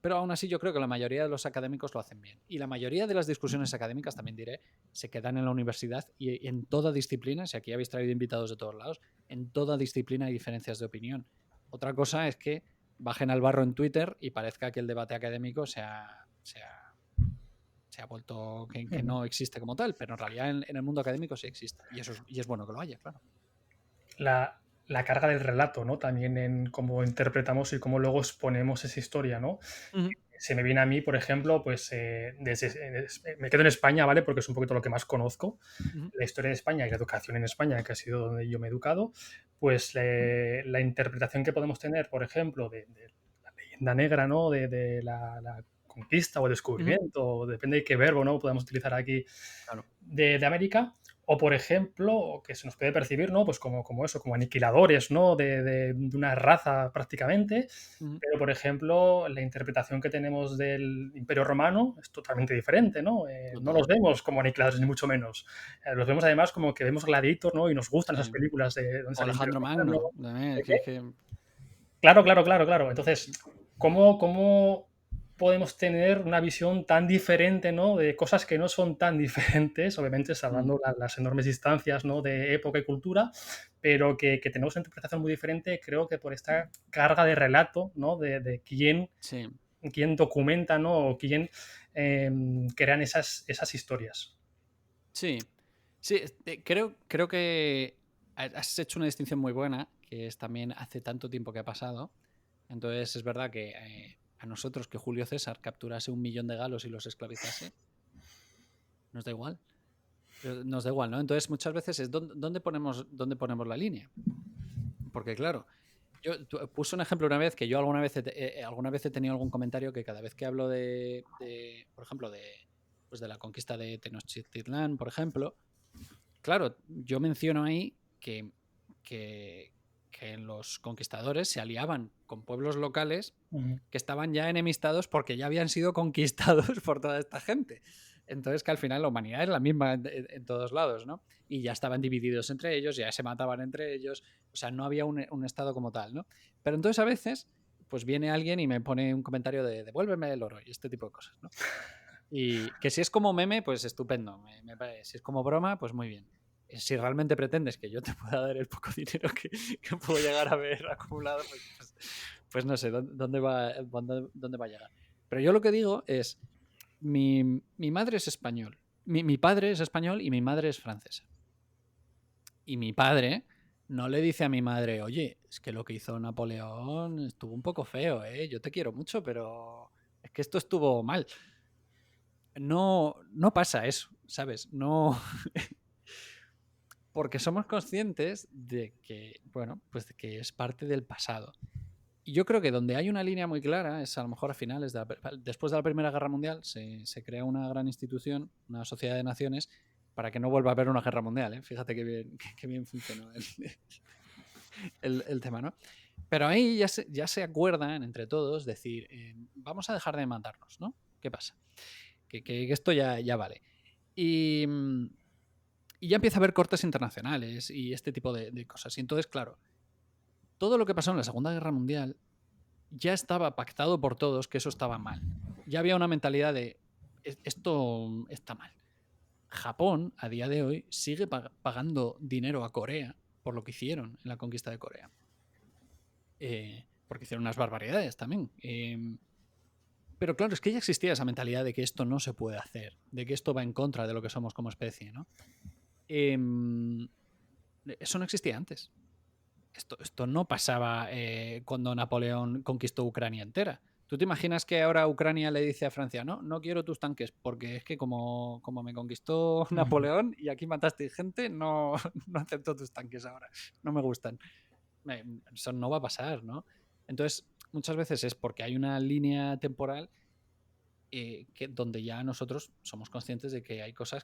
Pero aún así yo creo que la mayoría de los académicos lo hacen bien. Y la mayoría de las discusiones académicas, también diré, se quedan en la universidad y en toda disciplina, si aquí habéis traído invitados de todos lados, en toda disciplina hay diferencias de opinión. Otra cosa es que bajen al barro en Twitter y parezca que el debate académico se ha vuelto que no existe como tal, pero en realidad en el mundo académico sí existe. Y es bueno que lo haya, claro. La carga del relato, ¿no? También en cómo interpretamos y cómo luego exponemos esa historia, ¿no? Se me viene a mí, por ejemplo, pues me quedo en España, ¿vale? Porque es un poquito lo que más conozco. La historia de España y la educación en España, que ha sido donde yo me he educado, pues la interpretación que podemos tener, por ejemplo, de la leyenda negra, ¿no? De la conquista o descubrimiento, depende de qué verbo, ¿no? Podemos utilizar aquí, claro, de América. O, por ejemplo, que se nos puede percibir, ¿no? Pues como eso, como aniquiladores, ¿no? De una raza prácticamente. Pero, por ejemplo, la interpretación que tenemos del Imperio Romano es totalmente diferente, ¿no? No los vemos como aniquiladores, ni mucho menos. Los vemos además como que vemos Gladiator, ¿no? Y nos gustan esas películas de donde o sale el Imperio Alejandro Romano. Magno. Claro. Entonces, ¿cómo podemos tener una visión tan diferente, ¿no? De cosas que no son tan diferentes, obviamente salvando las enormes distancias, ¿no? De época y cultura, pero que tenemos una interpretación muy diferente, creo que por esta carga de relato, ¿no? De quién documenta, ¿no? O quién crean esas historias. Sí, creo que has hecho una distinción muy buena, que es también hace tanto tiempo que ha pasado. Entonces es verdad que a nosotros que Julio César capturase 1 millón de galos y los esclavizase, nos da igual. Nos da igual, ¿no? Entonces muchas veces es ¿dónde ponemos la línea? Porque claro, yo puse un ejemplo una vez que yo alguna vez he tenido algún comentario que cada vez que hablo por ejemplo, de la conquista de Tenochtitlán, por ejemplo, claro, yo menciono ahí que los conquistadores se aliaban con pueblos locales que estaban ya enemistados porque ya habían sido conquistados por toda esta gente. Entonces que al final la humanidad es la misma en todos lados, ¿no? Y ya estaban divididos entre ellos, ya se mataban entre ellos, o sea, no había un estado como tal, ¿no? Pero entonces a veces, pues viene alguien y me pone un comentario de devuélveme el oro y este tipo de cosas, ¿no? Y que si es como meme, pues estupendo. Si es como broma, pues muy bien. Si realmente pretendes que yo te pueda dar el poco dinero que puedo llegar a haber acumulado, pues no sé dónde va a llegar. Pero yo lo que digo es, mi madre es español, mi padre es español y mi madre es francesa. Y mi padre no le dice a mi madre, oye, es que lo que hizo Napoleón estuvo un poco feo, ¿eh? Yo te quiero mucho, pero es que esto estuvo mal. No pasa eso, ¿sabes? No. Porque somos conscientes de que, bueno, pues de que es parte del pasado. Y yo creo que donde hay una línea muy clara es a lo mejor a finales después de la Primera Guerra Mundial se crea una gran institución, una sociedad de naciones, para que no vuelva a haber una guerra mundial, ¿eh? Fíjate qué bien funcionó el tema, ¿no? Pero ahí ya se acuerdan entre todos decir, vamos a dejar de matarnos, ¿no? ¿Qué pasa? Que esto ya vale. Y ya empieza a haber cortes internacionales y este tipo de cosas. Y entonces, claro, todo lo que pasó en la Segunda Guerra Mundial ya estaba pactado por todos que eso estaba mal. Ya había una mentalidad de esto está mal. Japón, a día de hoy, sigue pagando dinero a Corea por lo que hicieron en la conquista de Corea. Porque hicieron unas barbaridades también. Pero claro, es que ya existía esa mentalidad de que esto no se puede hacer, de que esto va en contra de lo que somos como especie, ¿no? Eso no existía antes. Esto no pasaba cuando Napoleón conquistó Ucrania entera. ¿Tú te imaginas que ahora Ucrania le dice a Francia, no quiero tus tanques, porque es que como me conquistó Napoleón y aquí mataste gente, no acepto tus tanques ahora, no me gustan? Eso no va a pasar, ¿no? Entonces, muchas veces es porque hay una línea temporal donde ya nosotros somos conscientes de que hay cosas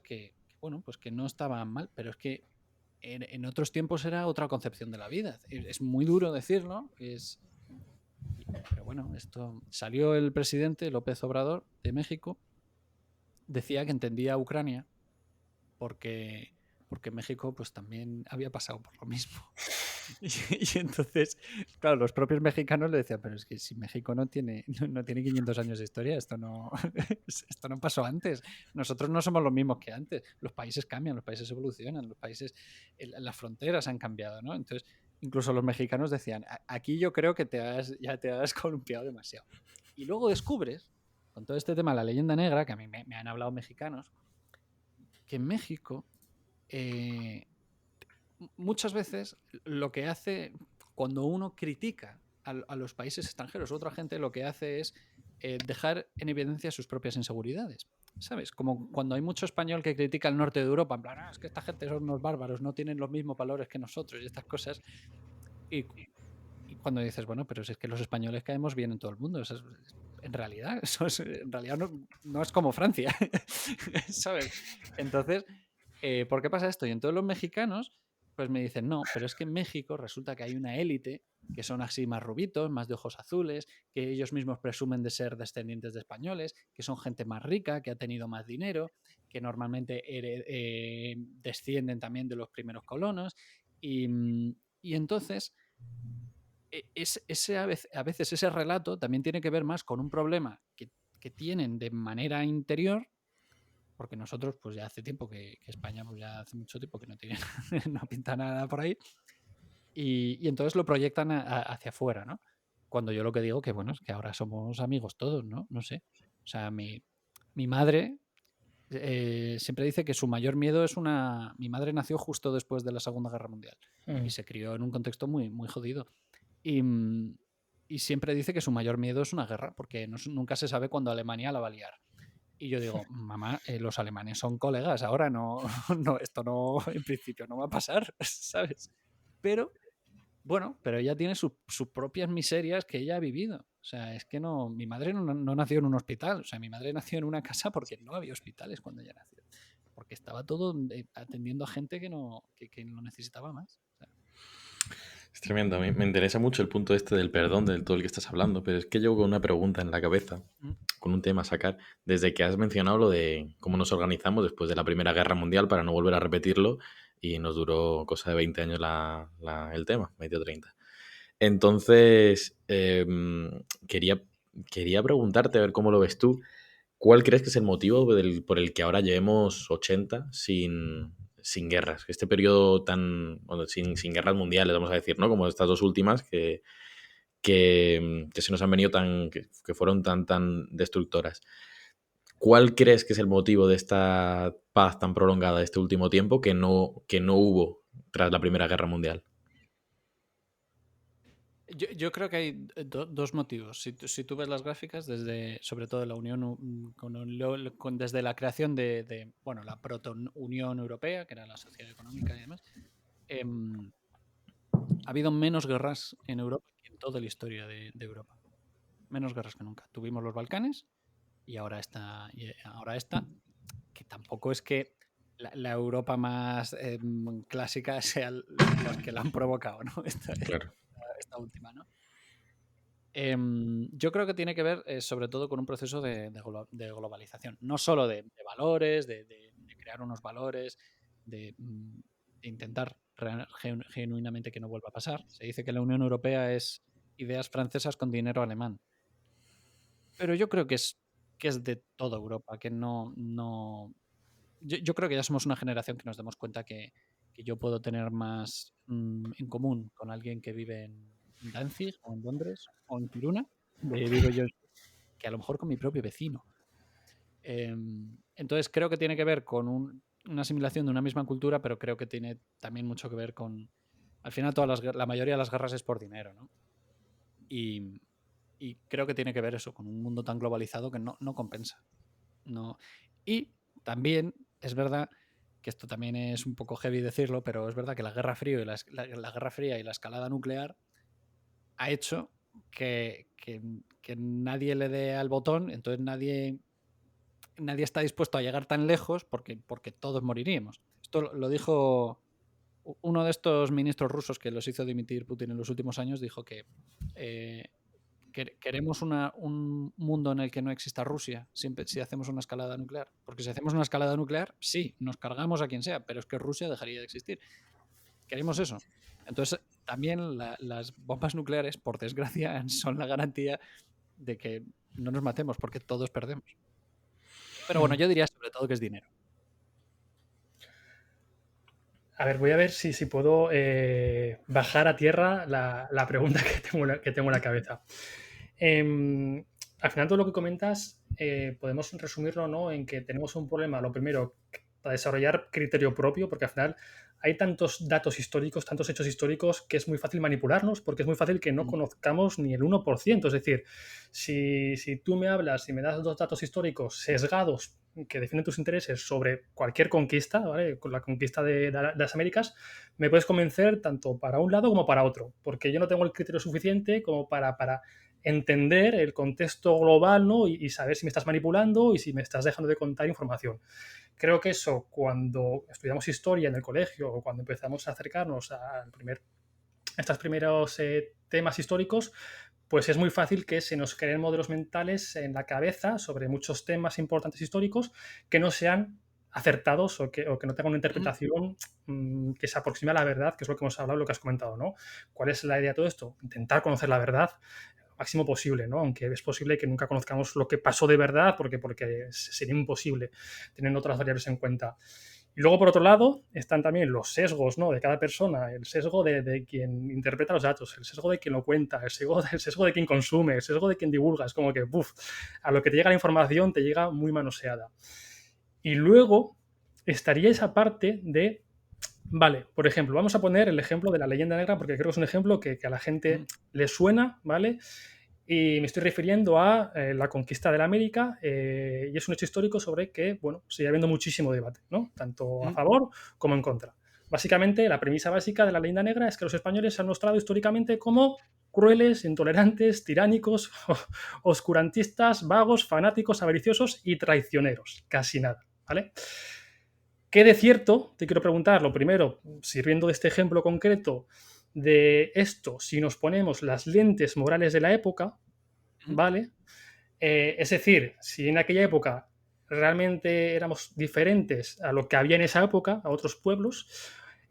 bueno, pues que no estaban mal, pero es que en otros tiempos era otra concepción de la vida. Es muy duro decirlo, pero bueno, esto salió el presidente López Obrador de México, decía que entendía a Ucrania porque México pues también había pasado por lo mismo. Y entonces, claro, los propios mexicanos le decían, pero es que si México no tiene 500 años de historia, esto no pasó antes. Nosotros no somos los mismos que antes. Los países cambian, los países evolucionan, las fronteras han cambiado, ¿no? Entonces, incluso los mexicanos decían, aquí yo creo que ya te has columpiado demasiado. Y luego descubres, con todo este tema de la leyenda negra, que a mí me han hablado mexicanos, que en México muchas veces lo que hace cuando uno critica a los países extranjeros o otra gente, lo que hace es dejar en evidencia sus propias inseguridades. ¿Sabes? Como cuando hay mucho español que critica el norte de Europa, en plan, es que esta gente son unos bárbaros, no tienen los mismos valores que nosotros y estas cosas. Y cuando dices, bueno, pero si es que los españoles caemos bien en todo el mundo, en realidad no es como Francia, ¿sabes? Entonces, ¿por qué pasa esto? Y entonces los mexicanos pues me dicen, no, pero es que en México resulta que hay una élite que son así más rubitos, más de ojos azules, que ellos mismos presumen de ser descendientes de españoles, que son gente más rica, que ha tenido más dinero, que normalmente descienden también de los primeros colonos. Y entonces, a veces ese relato también tiene que ver más con un problema que tienen de manera interior, porque nosotros pues ya hace tiempo que España pues ya hace mucho tiempo que no tiene no pinta nada por ahí y entonces lo proyectan hacia afuera, ¿no? Cuando yo lo que digo que bueno es que ahora somos amigos todos, ¿no? No sé. O sea, mi madre siempre dice que su mayor miedo es mi madre nació justo después de la Segunda Guerra Mundial y se crió en un contexto muy, muy jodido. Y siempre dice que su mayor miedo es una guerra, porque nunca se sabe cuándo Alemania la va a liar. Y yo digo, mamá, los alemanes son colegas, ahora esto no, en principio no va a pasar, ¿sabes? Pero, bueno, pero ella tiene sus propias miserias que ella ha vivido. O sea, es que mi madre no nació en un hospital, o sea, mi madre nació en una casa porque no había hospitales cuando ella nació. Porque estaba todo atendiendo a gente que lo necesitaba más. O sea, Es tremendo. A mí me interesa mucho el punto este del perdón, del todo el que estás hablando, pero es que llevo con una pregunta en la cabeza, con un tema a sacar, desde que has mencionado lo de cómo nos organizamos después de la Primera Guerra Mundial para no volver a repetirlo, y nos duró cosa de 20 años el tema, 20 o 30. Entonces, quería preguntarte, a ver cómo lo ves tú, ¿cuál crees que es el motivo por el que ahora llevemos 80 sin guerras? Este periodo bueno, sin guerras mundiales, vamos a decir, ¿no? Como estas dos últimas que se nos han venido que fueron tan destructoras. ¿Cuál crees que es el motivo de esta paz tan prolongada de este último tiempo que no hubo tras la Primera Guerra Mundial? Yo creo que hay dos motivos. Si tú ves las gráficas, sobre todo la Unión, desde la creación de la proto-Unión Europea, que era la sociedad económica y demás, ha habido menos guerras en Europa que en toda la historia de Europa. Menos guerras que nunca. Tuvimos los Balcanes y ahora esta, que tampoco es que la Europa más clásica sea los que la han provocado, ¿no? Claro. Esta última, ¿no? Yo creo que tiene que ver sobre todo con un proceso de globalización, no solo de valores, de crear unos valores, de intentar genuinamente que no vuelva a pasar. Se dice que la Unión Europea es ideas francesas con dinero alemán, pero yo creo que es de toda Europa, que no... Yo creo que ya somos una generación que nos damos cuenta que yo puedo tener más en común con alguien que vive en Danzig o en Londres o en Kiruna, de digo yo, que a lo mejor con mi propio vecino. Entonces creo que tiene que ver con una asimilación de una misma cultura, pero creo que tiene también mucho que ver con... Al final la mayoría de las guerras es por dinero, ¿no? Y creo que tiene que ver eso, con un mundo tan globalizado que no compensa. No. Y también es verdad que esto también es un poco heavy decirlo, pero es verdad que la Guerra Fría y la escalada nuclear ha hecho que nadie le dé al botón, entonces nadie está dispuesto a llegar tan lejos porque todos moriríamos. Esto lo dijo uno de estos ministros rusos que los hizo dimitir Putin en los últimos años, dijo que queremos un mundo en el que no exista Rusia si hacemos una escalada nuclear. Porque si hacemos una escalada nuclear, sí, nos cargamos a quien sea, pero es que Rusia dejaría de existir. Queremos eso. Entonces, también las bombas nucleares, por desgracia, son la garantía de que no nos matemos, porque todos perdemos. Pero bueno, yo diría sobre todo que es dinero. A ver, voy a ver si puedo bajar a tierra la pregunta que tengo en la cabeza. Al final, todo lo que comentas podemos resumirlo, ¿no?, en que tenemos un problema, lo primero, para desarrollar criterio propio, porque al final hay tantos datos históricos, tantos hechos históricos, que es muy fácil manipularnos, porque es muy fácil que no conozcamos ni el 1%. Es decir, si tú me hablas y me das dos datos históricos sesgados que definen tus intereses sobre cualquier conquista, ¿vale?, con la conquista de las Américas, me puedes convencer tanto para un lado como para otro, porque yo no tengo el criterio suficiente como para entender el contexto global, ¿no?, y saber si me estás manipulando y si me estás dejando de contar información. Creo que eso, cuando estudiamos historia en el colegio o cuando empezamos a acercarnos a estos primeros temas históricos, pues es muy fácil que se nos creen modelos mentales en la cabeza sobre muchos temas importantes históricos que no sean acertados o que no tengan una interpretación que se aproxime a la verdad, que es lo que hemos hablado, lo que has comentado, ¿no? ¿Cuál es la idea de todo esto? Intentar conocer la verdad lo máximo posible, ¿no? Aunque es posible que nunca conozcamos lo que pasó de verdad, porque sería imposible teniendo otras variables en cuenta. Y luego, por otro lado, están también los sesgos, ¿no?, de cada persona, el sesgo de quien interpreta los datos, el sesgo de quien lo cuenta, el sesgo de quien consume, el sesgo de quien divulga. Es como que, a lo que te llega la información te llega muy manoseada. Y luego estaría esa parte de, vale, por ejemplo, vamos a poner el ejemplo de la leyenda negra, porque creo que es un ejemplo que a la gente le suena, ¿vale? Y me estoy refiriendo a la conquista de la América y es un hecho histórico sobre que, bueno, sigue habiendo muchísimo debate, ¿no?, tanto a favor como en contra. Básicamente, la premisa básica de la leyenda negra es que los españoles se han mostrado históricamente como crueles, intolerantes, tiránicos, oscurantistas, vagos, fanáticos, avariciosos y traicioneros. Casi nada, ¿vale? ¿Qué de cierto? Te quiero preguntar, lo primero, sirviendo de este ejemplo concreto, de esto, si nos ponemos las lentes morales de la época, ¿vale? Es decir, si en aquella época realmente éramos diferentes a lo que había en esa época, a otros pueblos,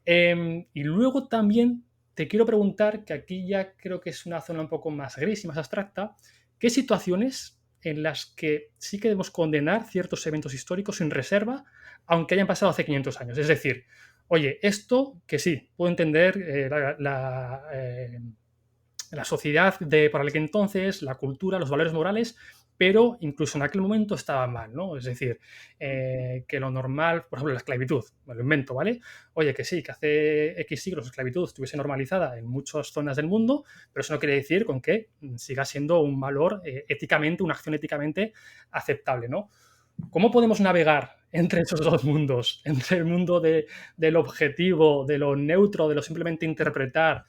y luego también te quiero preguntar, que aquí ya creo que es una zona un poco más gris y más abstracta, ¿qué situaciones en las que sí que debemos condenar ciertos eventos históricos sin reserva, aunque hayan pasado hace 500 años? Es decir, oye, esto que sí, puedo entender la sociedad por aquel entonces, la cultura, los valores morales, pero incluso en aquel momento estaba mal, ¿no? Es decir, que lo normal, por ejemplo, la esclavitud, me lo invento, ¿vale? Oye, que sí, que hace X siglos la esclavitud estuviese normalizada en muchas zonas del mundo, pero eso no quiere decir con que siga siendo un valor éticamente, una acción éticamente aceptable, ¿no? ¿Cómo podemos navegar entre esos dos mundos? Entre el mundo del objetivo, de lo neutro, de lo simplemente interpretar,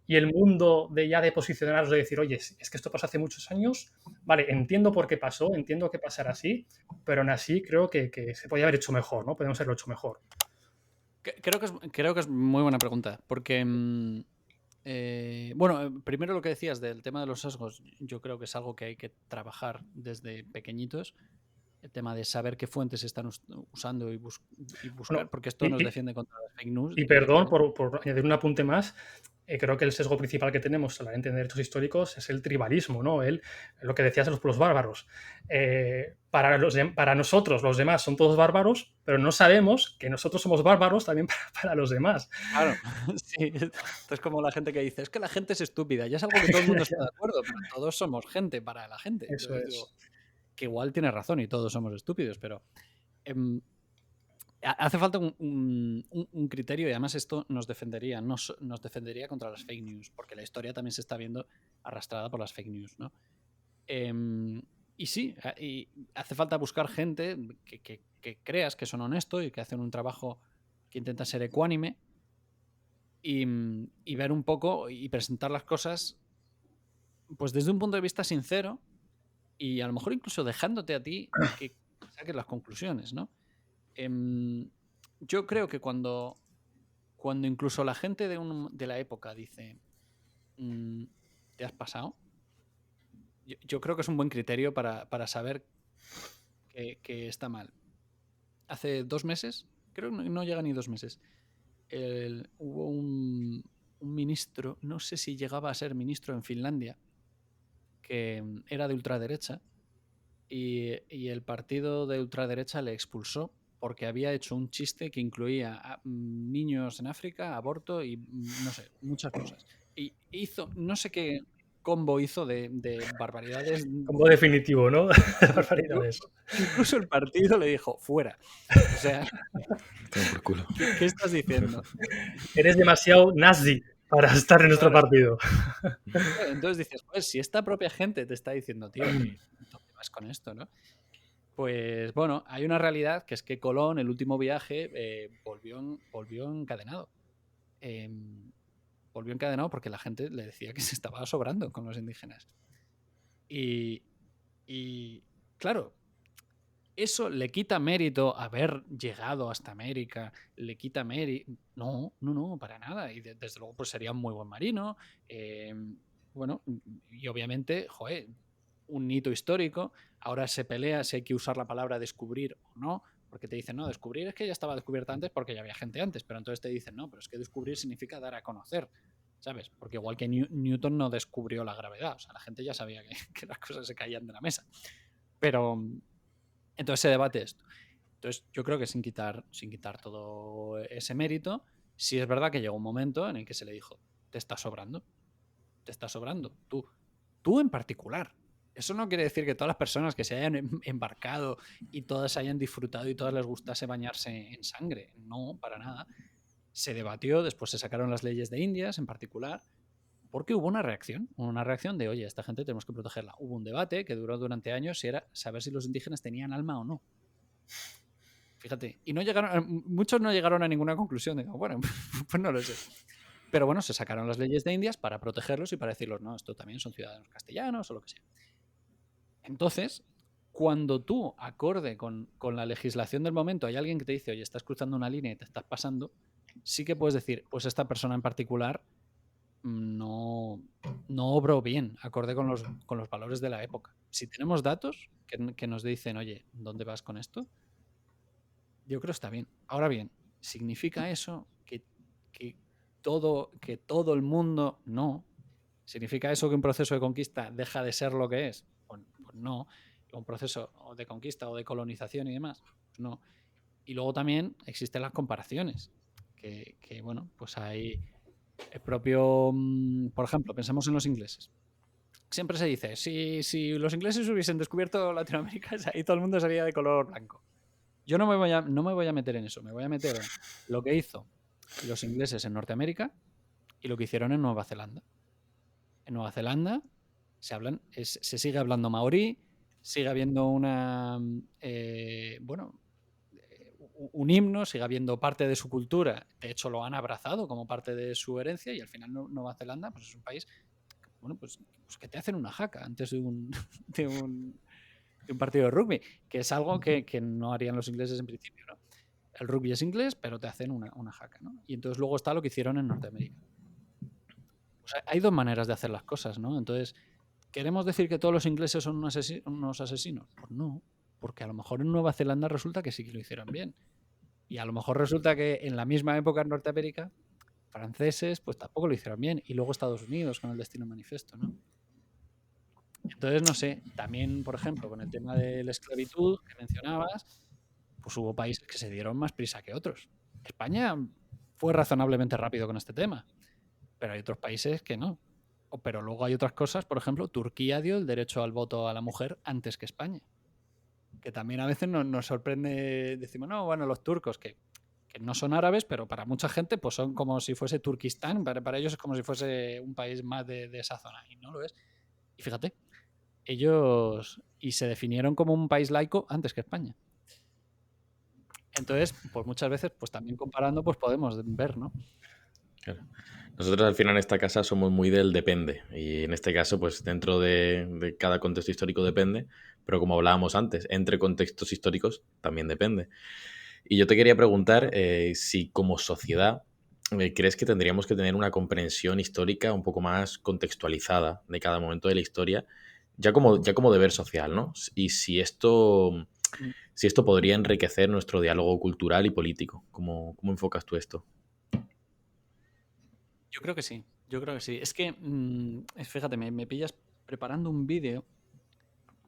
y el mundo de ya de posicionarnos, de decir, oye, es que esto pasó hace muchos años, vale, entiendo por qué pasó, entiendo que pasara así, pero aún así creo que se podía haber hecho mejor, ¿no? Podemos haberlo hecho mejor. Creo que es muy buena pregunta, porque, bueno, primero lo que decías del tema de los sesgos, yo creo que es algo que hay que trabajar desde pequeñitos, el tema de saber qué fuentes están usando y buscar, Bueno, porque esto nos defiende contra las fake news y perdón directamente. por añadir un apunte más, creo que el sesgo principal que tenemos a la hora de entender hechos históricos es el tribalismo, ¿no? Lo que decías de los pueblos bárbaros. Para nosotros los demás son todos bárbaros, pero no sabemos que nosotros somos bárbaros también para los demás. Claro, sí. Esto es como la gente que dice, es que la gente es estúpida. Ya es algo que todo el mundo está de acuerdo, pero todos somos gente para la gente. Eso Entonces digo, es. que igual tienes razón y todos somos estúpidos, pero em, hace falta un criterio y además esto nos defendería, nos defendería contra las fake news, porque la historia también se está viendo arrastrada por las fake news, ¿no? Y sí, y hace falta buscar gente que creas que son honestos y que hacen un trabajo que intenta ser ecuánime y ver un poco y presentar las cosas pues desde un punto de vista sincero y a lo mejor incluso dejándote a ti que saques las conclusiones, ¿no? Yo creo que cuando incluso la gente de la época dice ¿te has pasado? Yo creo que es un buen criterio para saber que está mal. Hace 2 meses, creo que no llega ni 2 meses, hubo un ministro, no sé si llegaba a ser ministro en Finlandia, que era de ultraderecha y el partido de ultraderecha le expulsó porque había hecho un chiste que incluía a niños en África, aborto y no sé, muchas cosas. Y hizo, no sé qué combo hizo de barbaridades. Como definitivo, ¿no? Barbaridades. Incluso el partido le dijo, fuera. O sea, Toma por culo. ¿qué estás diciendo? Eres demasiado nazi para estar en nuestro Claro. partido. Entonces dices, pues si esta propia gente te está diciendo, tío, que ¿dónde vas con esto, no? Pues bueno, hay una realidad que es que Colón, el último viaje, volvió encadenado. Volvió encadenado porque la gente le decía que se estaba sobrando con los indígenas. Y claro, eso le quita mérito haber llegado hasta América, le quita mérito. No, para nada. Y desde luego, pues sería un muy buen marino. Bueno, y obviamente, joder, un hito histórico. Ahora se pelea si hay que usar la palabra descubrir o no, porque te dicen, no, descubrir es que ya estaba descubierta antes porque ya había gente antes, pero entonces te dicen, no, pero es que descubrir significa dar a conocer, ¿sabes? Porque igual que Newton no descubrió la gravedad, o sea, la gente ya sabía que las cosas se caían de la mesa. Pero entonces se debate esto. Entonces yo creo que sin quitar todo ese mérito, sí es verdad que llegó un momento en el que se le dijo, te está sobrando, tú en particular. Eso no quiere decir que todas las personas que se hayan embarcado y todas hayan disfrutado y todas les gustase bañarse en sangre. No, para nada. Se debatió, después se sacaron las leyes de Indias en particular, porque hubo una reacción de, oye, esta gente tenemos que protegerla. Hubo un debate que duró durante años y era saber si los indígenas tenían alma o no. Fíjate, y muchos no llegaron a ninguna conclusión. Digo, bueno, pues no lo sé. Pero bueno, se sacaron las leyes de Indias para protegerlos y para decirlos, no, esto también son ciudadanos castellanos o lo que sea. Entonces, cuando tú, acorde con la legislación del momento, hay alguien que te dice, oye, estás cruzando una línea y te estás pasando, sí que puedes decir, pues esta persona en particular no obró bien, acorde con los valores de la época. Si tenemos datos que nos dicen, oye, ¿dónde vas con esto? Yo creo que está bien. Ahora bien, ¿significa eso que todo el mundo no? ¿Significa eso que un proceso de conquista deja de ser lo que es? Pues no. Un proceso de conquista o de colonización y demás, pues no. Y luego también existen las comparaciones, que bueno, pues hay el propio, por ejemplo, pensemos en los ingleses. Siempre se dice, si los ingleses hubiesen descubierto Latinoamérica, ahí todo el mundo sería de color blanco. Yo no me voy a meter en eso, me voy a meter en lo que hizo los ingleses en Norteamérica y lo que hicieron en Nueva Zelanda. En Nueva Zelanda se sigue hablando maorí, sigue habiendo un himno, sigue habiendo parte de su cultura. De hecho, lo han abrazado como parte de su herencia y al final Nueva Zelanda pues es un país, bueno, pues que te hacen una jaca antes de un, de un, de un partido de rugby, que es algo que no harían los ingleses en principio, ¿no? El rugby es inglés, pero te hacen una jaca, ¿no? Y entonces luego está lo que hicieron en Norteamérica. Pues hay dos maneras de hacer las cosas, ¿no? Entonces, ¿queremos decir que todos los ingleses son unos asesinos? Pues no, porque a lo mejor en Nueva Zelanda resulta que sí que lo hicieron bien. Y a lo mejor resulta que en la misma época en Norteamérica, franceses, pues tampoco lo hicieron bien. Y luego Estados Unidos con el Destino Manifiesto, ¿no? Entonces, no sé, también, por ejemplo, con el tema de la esclavitud que mencionabas, pues hubo países que se dieron más prisa que otros. España fue razonablemente rápido con este tema, pero hay otros países que no. Pero luego hay otras cosas, por ejemplo, Turquía dio el derecho al voto a la mujer antes que España. Que también a veces nos sorprende, decimos, no, bueno, los turcos, que no son árabes, pero para mucha gente pues son como si fuese Turquistán, para ellos es como si fuese un país más de esa zona, y no lo es. Y fíjate, ellos y se definieron como un país laico antes que España. Entonces, pues muchas veces, pues también comparando, pues podemos ver, ¿no? Claro. Nosotros al final en esta casa somos muy del depende y en este caso pues dentro de cada contexto histórico depende, pero como hablábamos antes, entre contextos históricos también depende. Y yo te quería preguntar si como sociedad crees que tendríamos que tener una comprensión histórica un poco más contextualizada de cada momento de la historia, ya como deber social, ¿no? Y si esto podría enriquecer nuestro diálogo cultural y político. ¿Cómo enfocas tú esto? Yo creo que sí, yo creo que sí. Es que, fíjate, me pillas preparando un vídeo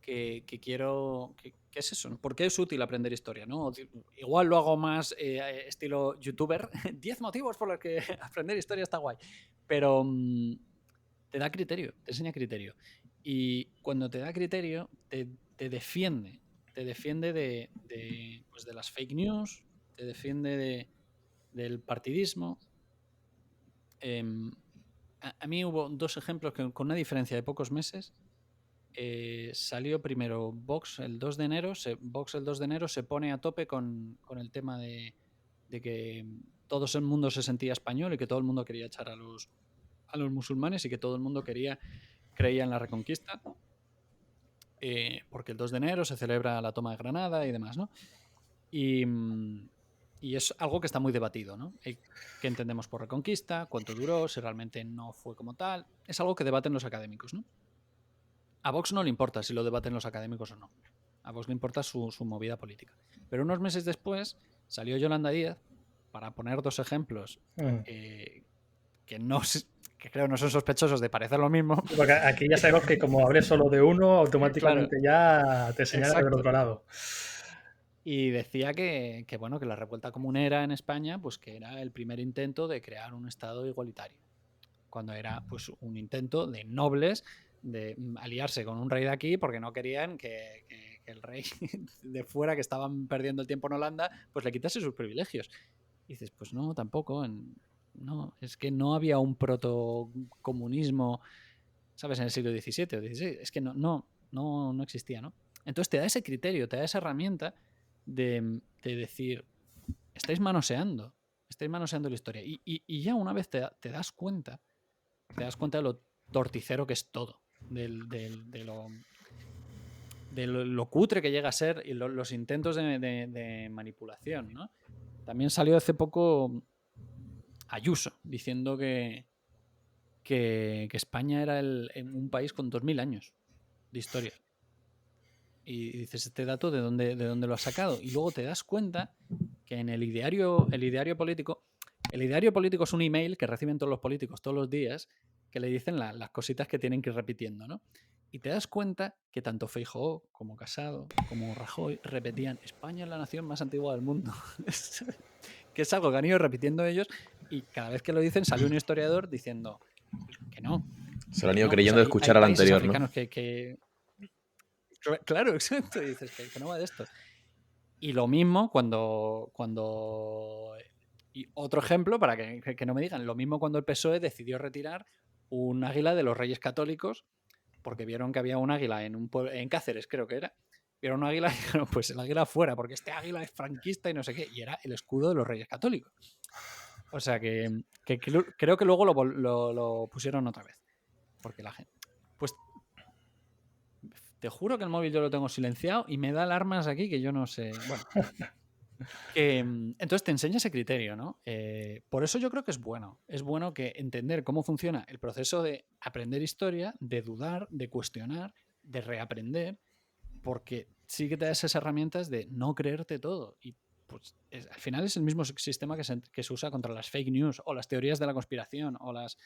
que quiero. ¿Qué es eso? ¿Por qué es útil aprender historia? ¿No? Igual lo hago más estilo youtuber. 10 motivos por los que aprender historia está guay. Pero te da criterio, te enseña criterio. Y cuando te da criterio, te defiende. Te defiende pues de las fake news, te defiende del partidismo. A mí hubo dos ejemplos que con una diferencia de pocos meses. Salió primero Vox el 2 de enero. Vox el 2 de enero se pone a tope con el tema de que todo el mundo se sentía español y que todo el mundo quería echar a los musulmanes y que todo el mundo creía en la Reconquista, porque el 2 de enero se celebra la toma de Granada y demás, ¿no? Y es algo que está muy debatido, ¿no? ¿Qué entendemos por Reconquista? ¿Cuánto duró? Si realmente no fue como tal. Es algo que debaten los académicos, ¿no? A Vox no le importa si lo debaten los académicos o no. A Vox le importa su movida política. Pero unos meses después salió Yolanda Díaz para poner dos ejemplos que creo no son sospechosos de parecer lo mismo. Porque aquí ya sabemos que como hables solo de uno, automáticamente claro, ya te señalan del otro lado. Y decía que la revuelta comunera en España, pues que era el primer intento de crear un Estado igualitario. Cuando era pues un intento de nobles de aliarse con un rey de aquí porque no querían que el rey de fuera, que estaban perdiendo el tiempo en Holanda, pues le quitase sus privilegios. Y dices, pues no, tampoco. No, es que no había un protocomunismo, ¿sabes? En el siglo XVII o XVI. Es que no existía, ¿no? Entonces te da ese criterio, te da esa herramienta de decir, estáis manoseando la historia. Y ya una vez te das cuenta de lo torticero que es todo, de lo cutre que llega a ser y los intentos de manipulación, ¿no? También salió hace poco Ayuso diciendo que España era un país con 2000 años de historia. Y dices, ¿este dato de dónde lo has sacado? Y luego te das cuenta que en el ideario político es un email que reciben todos los políticos todos los días, que le dicen las cositas que tienen que ir repitiendo, ¿no? Y te das cuenta que tanto Feijóo como Casado como Rajoy repetían: España es la nación más antigua del mundo. Que es algo que han ido repitiendo ellos, y cada vez que lo dicen sale un historiador diciendo que no. Se lo han ido creyendo de escuchar al anterior, ¿no? Claro, exacto. Y dices que no va de esto. Y lo mismo cuando y otro ejemplo, para que no me digan, lo mismo cuando el PSOE decidió retirar un águila de los Reyes Católicos porque vieron que había un águila en Cáceres, creo que era, vieron un águila y dijeron, pues el águila fuera, porque este águila es franquista y no sé qué, y era el escudo de los Reyes Católicos. O sea que creo que luego lo pusieron otra vez, porque la gente... Pues te juro que el móvil yo lo tengo silenciado y me da alarmas aquí que yo no sé... Bueno, entonces te enseña ese criterio, ¿no? Por eso yo creo que es bueno. Es bueno que entender cómo funciona el proceso de aprender historia, de dudar, de cuestionar, de reaprender, porque sí que te da esas herramientas de no creerte todo. Y pues al final es el mismo sistema que se usa contra las fake news o las teorías de la conspiración o las...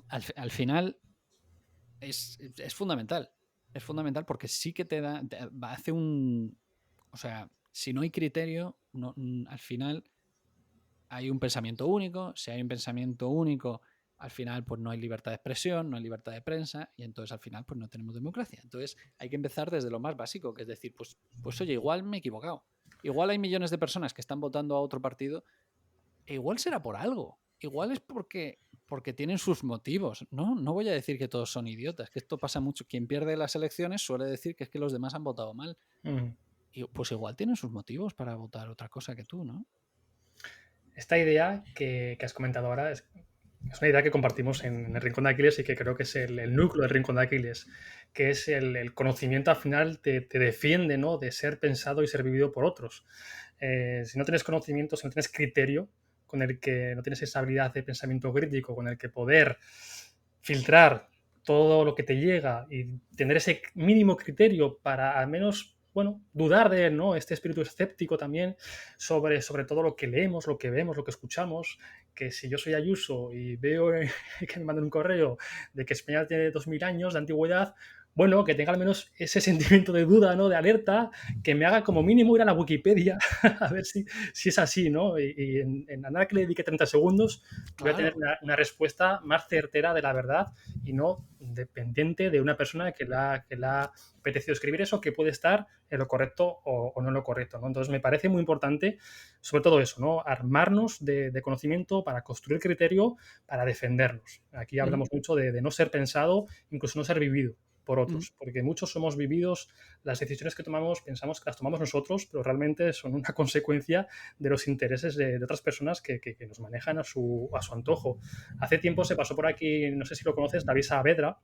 Al final es fundamental. Es fundamental porque sí que te da... hace un... O sea, si no hay criterio, al final hay un pensamiento único. Si hay un pensamiento único, al final pues no hay libertad de expresión, no hay libertad de prensa y entonces al final pues no tenemos democracia. Entonces hay que empezar desde lo más básico, que es decir, pues oye, igual me he equivocado. Igual hay millones de personas que están votando a otro partido e igual será por algo. Igual es porque tienen sus motivos. No voy a decir que todos son idiotas, que esto pasa mucho. Quien pierde las elecciones suele decir que es que los demás han votado mal. Y pues igual tienen sus motivos para votar otra cosa que tú, ¿no? Esta idea que has comentado ahora es una idea que compartimos en el Rincón de Aquiles y que creo que es el núcleo del Rincón de Aquiles, que es el conocimiento al final te defiende, ¿no?, de ser pensado y ser vivido por otros. Si no tienes conocimiento, si no tienes criterio, con el que no tienes esa habilidad de pensamiento crítico, con el que poder filtrar todo lo que te llega y tener ese mínimo criterio para al menos, bueno, dudar de él, ¿no? Este espíritu escéptico también sobre todo lo que leemos, lo que vemos, lo que escuchamos, que si yo soy Ayuso y veo que me mandan un correo de que España tiene 2000 años de antigüedad, bueno, que tenga al menos ese sentimiento de duda, ¿no?, de alerta, que me haga como mínimo ir a la Wikipedia a ver si es así, ¿no? Y en nada que le dedique 30 segundos voy a tener una respuesta más certera de la verdad y no dependiente de una persona que la ha apetecido escribir eso, que puede estar en lo correcto o no en lo correcto, ¿no? Entonces me parece muy importante, sobre todo eso, ¿no?, armarnos de conocimiento para construir criterio, para defendernos. Aquí hablamos mucho de no ser pensado, incluso no ser vivido por otros, porque muchos somos vividos, las decisiones que tomamos pensamos que las tomamos nosotros, pero realmente son una consecuencia de los intereses de otras personas que nos manejan a su antojo. Hace tiempo se pasó por aquí, no sé si lo conoces, David Saavedra.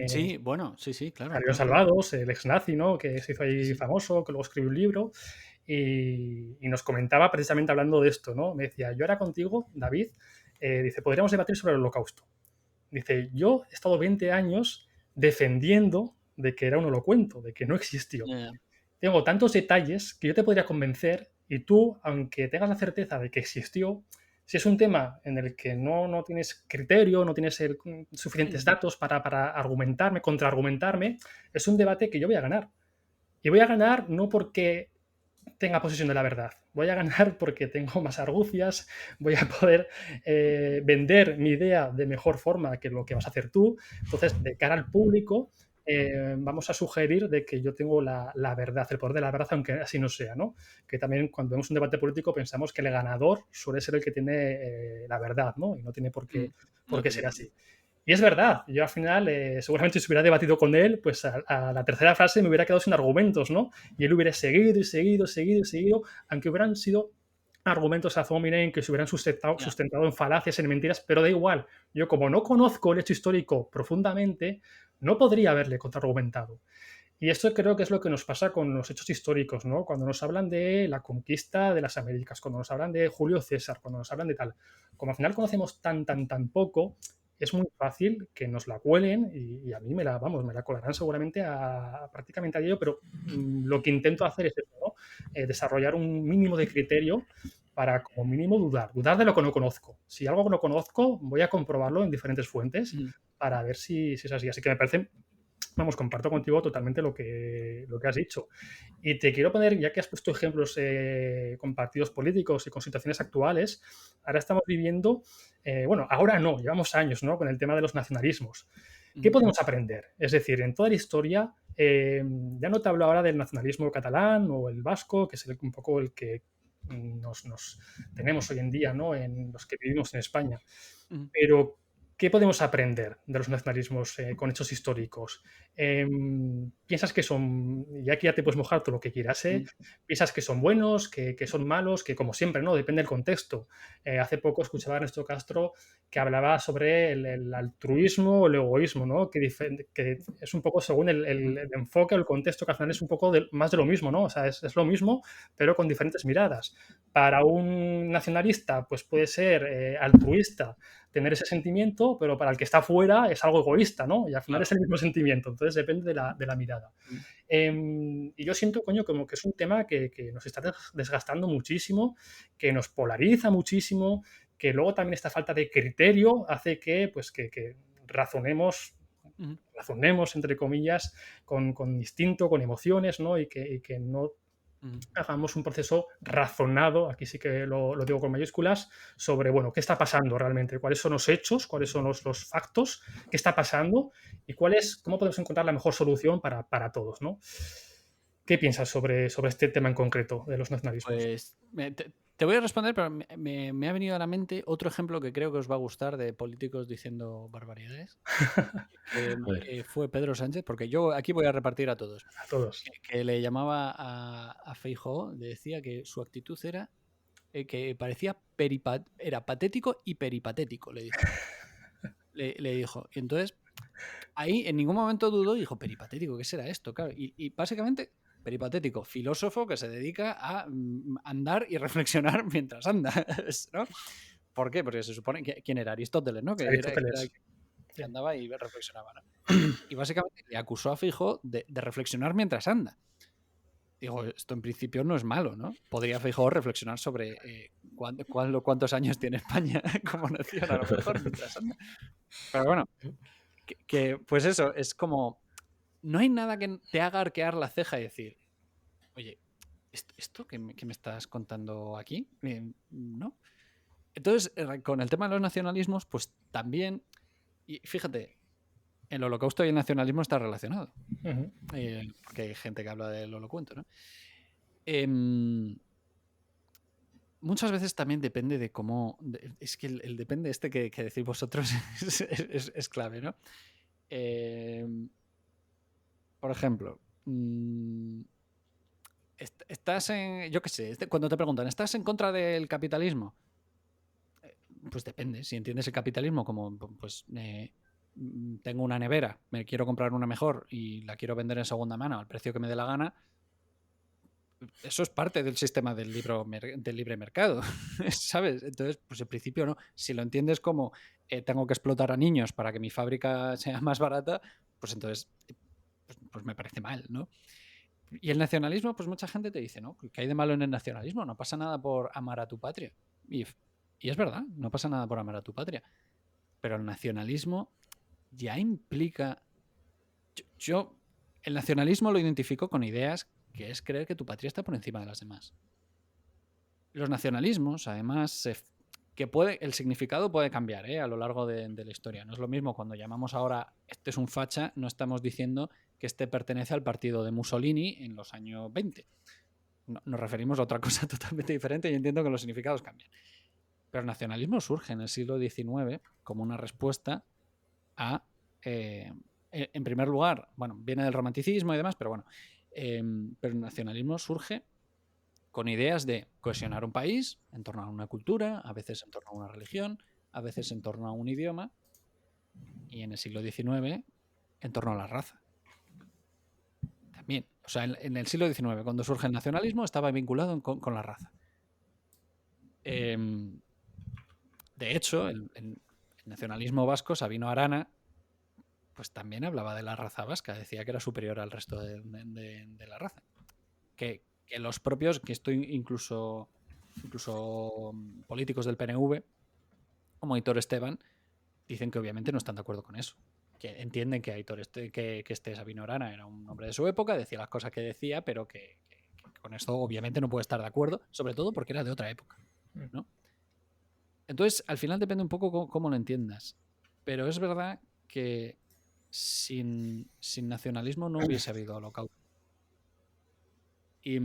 Sí, bueno, sí, claro. Salió Claro. Salvados, el ex nazi, ¿no?, que se hizo ahí Sí. famoso, que luego escribió un libro y nos comentaba precisamente hablando de esto, ¿no? Me decía, yo ahora contigo, David, dice, podríamos debatir sobre el Holocausto. Dice, yo he estado 20 años defendiendo de que era un holocuento, de que no existió. Tengo tantos detalles que yo te podría convencer y tú, aunque tengas la certeza de que existió, si es un tema en el que no tienes criterio, no tienes suficientes datos para argumentarme, contraargumentarme, es un debate que yo voy a ganar. Y voy a ganar no porque tenga posesión de la verdad, voy a ganar porque tengo más argucias, voy a poder vender mi idea de mejor forma que lo que vas a hacer tú. Entonces, de cara al público, vamos a sugerir de que yo tengo la verdad, el poder de la verdad, aunque así no sea, ¿no? Que también cuando vemos un debate político pensamos que el ganador suele ser el que tiene la verdad, ¿no? Y no tiene por qué ser así. Y es verdad, yo al final, seguramente si hubiera debatido con él, pues a la tercera frase me hubiera quedado sin argumentos, ¿no? Y él hubiera seguido, aunque hubieran sido argumentos ad hominem que se hubieran sustentado en falacias, en mentiras, pero da igual. Yo, como no conozco el hecho histórico profundamente, no podría haberle contraargumentado. Y esto creo que es lo que nos pasa con los hechos históricos, ¿no? Cuando nos hablan de la conquista de las Américas, cuando nos hablan de Julio César, cuando nos hablan de tal. Como al final conocemos tan poco, es muy fácil que nos la cuelen y a mí me la colarán seguramente prácticamente a diario, pero lo que intento hacer es eso, ¿no? Desarrollar un mínimo de criterio para como mínimo dudar de lo que no conozco. Si algo no conozco, voy a comprobarlo en diferentes fuentes para ver si es así. Así que me parece, comparto contigo totalmente lo que has dicho. Y te quiero poner, ya que has puesto ejemplos con partidos políticos y con situaciones actuales, ahora estamos viviendo, bueno, ahora no, llevamos años, ¿no?, con el tema de los nacionalismos. ¿Qué podemos aprender? Es decir, en toda la historia, ya no te hablo ahora del nacionalismo catalán o el vasco, que es un poco el que nos tenemos hoy en día, ¿no?, en los que vivimos en España. Pero ¿Qué podemos aprender de los nacionalismos con hechos históricos? ¿Piensas que son, y aquí ya te puedes mojar todo lo que quieras, Mm, piensas que son buenos, que son malos, que como siempre, ¿no? Depende del contexto. Hace poco escuchaba a Ernesto Castro que hablaba sobre el altruismo o el egoísmo, ¿no? Que es un poco según mm, el enfoque o el contexto, que al final es un poco más de lo mismo, ¿no? O sea, es lo mismo, pero con diferentes miradas. Para un nacionalista, pues puede ser altruista tener ese sentimiento, pero para el que está fuera es algo egoísta, ¿no? Y al final es claro. el mismo sentimiento, entonces depende de la mirada. Mm, Y yo siento, coño, como que es un tema que nos está desgastando muchísimo, que nos polariza muchísimo, que luego también esta falta de criterio hace que, pues, que ujú, razonemos, entre comillas, con instinto, con emociones, ¿no? Y que no ujú. hagamos un proceso razonado, aquí sí que lo digo con mayúsculas, sobre, bueno, qué está pasando realmente, cuáles son los hechos, cuáles son los factos, qué está pasando y cómo podemos encontrar la mejor solución para todos, ¿no? ¿Qué piensas sobre este tema en concreto de los nacionalismos? Pues te voy a responder, pero me ha venido a la mente otro ejemplo que creo que os va a gustar de políticos diciendo barbaridades, A ver. que fue Pedro Sánchez, porque yo aquí voy a repartir a todos, A todos. que le llamaba a Feijóo, le decía que su actitud era que parecía era patético y peripatético, le dijo. Le dijo. Y entonces, ahí en ningún momento dudó y dijo, peripatético, ¿qué será esto? Claro, y básicamente, peripatético, filósofo que se dedica a andar y reflexionar mientras anda, ¿no? ¿Por qué? Porque se supone que, ¿quién era? Aristóteles, ¿no? Que era el Aristóteles. que Sí. andaba y reflexionaba, ¿no? Y básicamente le acusó a Feijóo de reflexionar mientras anda. Digo, esto en principio no es malo, ¿no? Podría Feijóo reflexionar sobre cuántos años tiene España como nación, a lo mejor, mientras anda. Pero bueno, pues eso, es como, no hay nada que te haga arquear la ceja y decir, oye, ¿esto que me estás contando aquí? ¿No? Entonces, con el tema de los nacionalismos, pues también, y fíjate, el holocausto y el nacionalismo está relacionado, Ujú. porque hay gente que habla del holocausto, ¿no? Em, muchas veces también depende de cómo, es que el depende este que decís vosotros es clave, ¿no? Em, por ejemplo, estás en, yo qué sé, cuando te preguntan, ¿estás en contra del capitalismo? Pues depende, si entiendes el capitalismo como, pues, tengo una nevera, me quiero comprar una mejor y la quiero vender en segunda mano al precio que me dé la gana, eso es parte del sistema del libre mercado, ¿sabes? Entonces, pues en principio no. Si lo entiendes como tengo que explotar a niños para que mi fábrica sea más barata, pues entonces pues me parece mal, ¿no? Y el nacionalismo, pues mucha gente te dice, ¿no? ¿Qué hay de malo en el nacionalismo? No pasa nada por amar a tu patria. Y es verdad, no pasa nada por amar a tu patria. Pero el nacionalismo ya implica... Yo el nacionalismo lo identifico con ideas que es creer que tu patria está por encima de las demás. Los nacionalismos, además, el significado puede cambiar a lo largo de la historia. No es lo mismo cuando llamamos ahora este es un facha, no estamos diciendo que este pertenece al partido de Mussolini en los años 20. Nos referimos a otra cosa totalmente diferente y entiendo que los significados cambian. Pero el nacionalismo surge en el siglo XIX como una respuesta a, en primer lugar, bueno, viene del romanticismo y demás, pero bueno, pero el nacionalismo surge con ideas de cohesionar un país en torno a una cultura, a veces en torno a una religión, a veces en torno a un idioma, y en el siglo XIX en torno a la raza. También, o sea, en el siglo XIX, cuando surge el nacionalismo, estaba vinculado con la raza. De hecho, el nacionalismo vasco, Sabino Arana, pues también hablaba de la raza vasca, decía que era superior al resto de la raza. Que los propios, que estoy incluso políticos del PNV, como Aitor Esteban, dicen que obviamente no están de acuerdo con eso. Que entienden que que este Sabino Arana era un hombre de su época, decía las cosas que decía, pero que con esto obviamente no puede estar de acuerdo, sobre todo porque era de otra época, ¿no? Entonces, al final depende un poco cómo lo entiendas. Pero es verdad que sin nacionalismo no hubiese habido holocausto. Y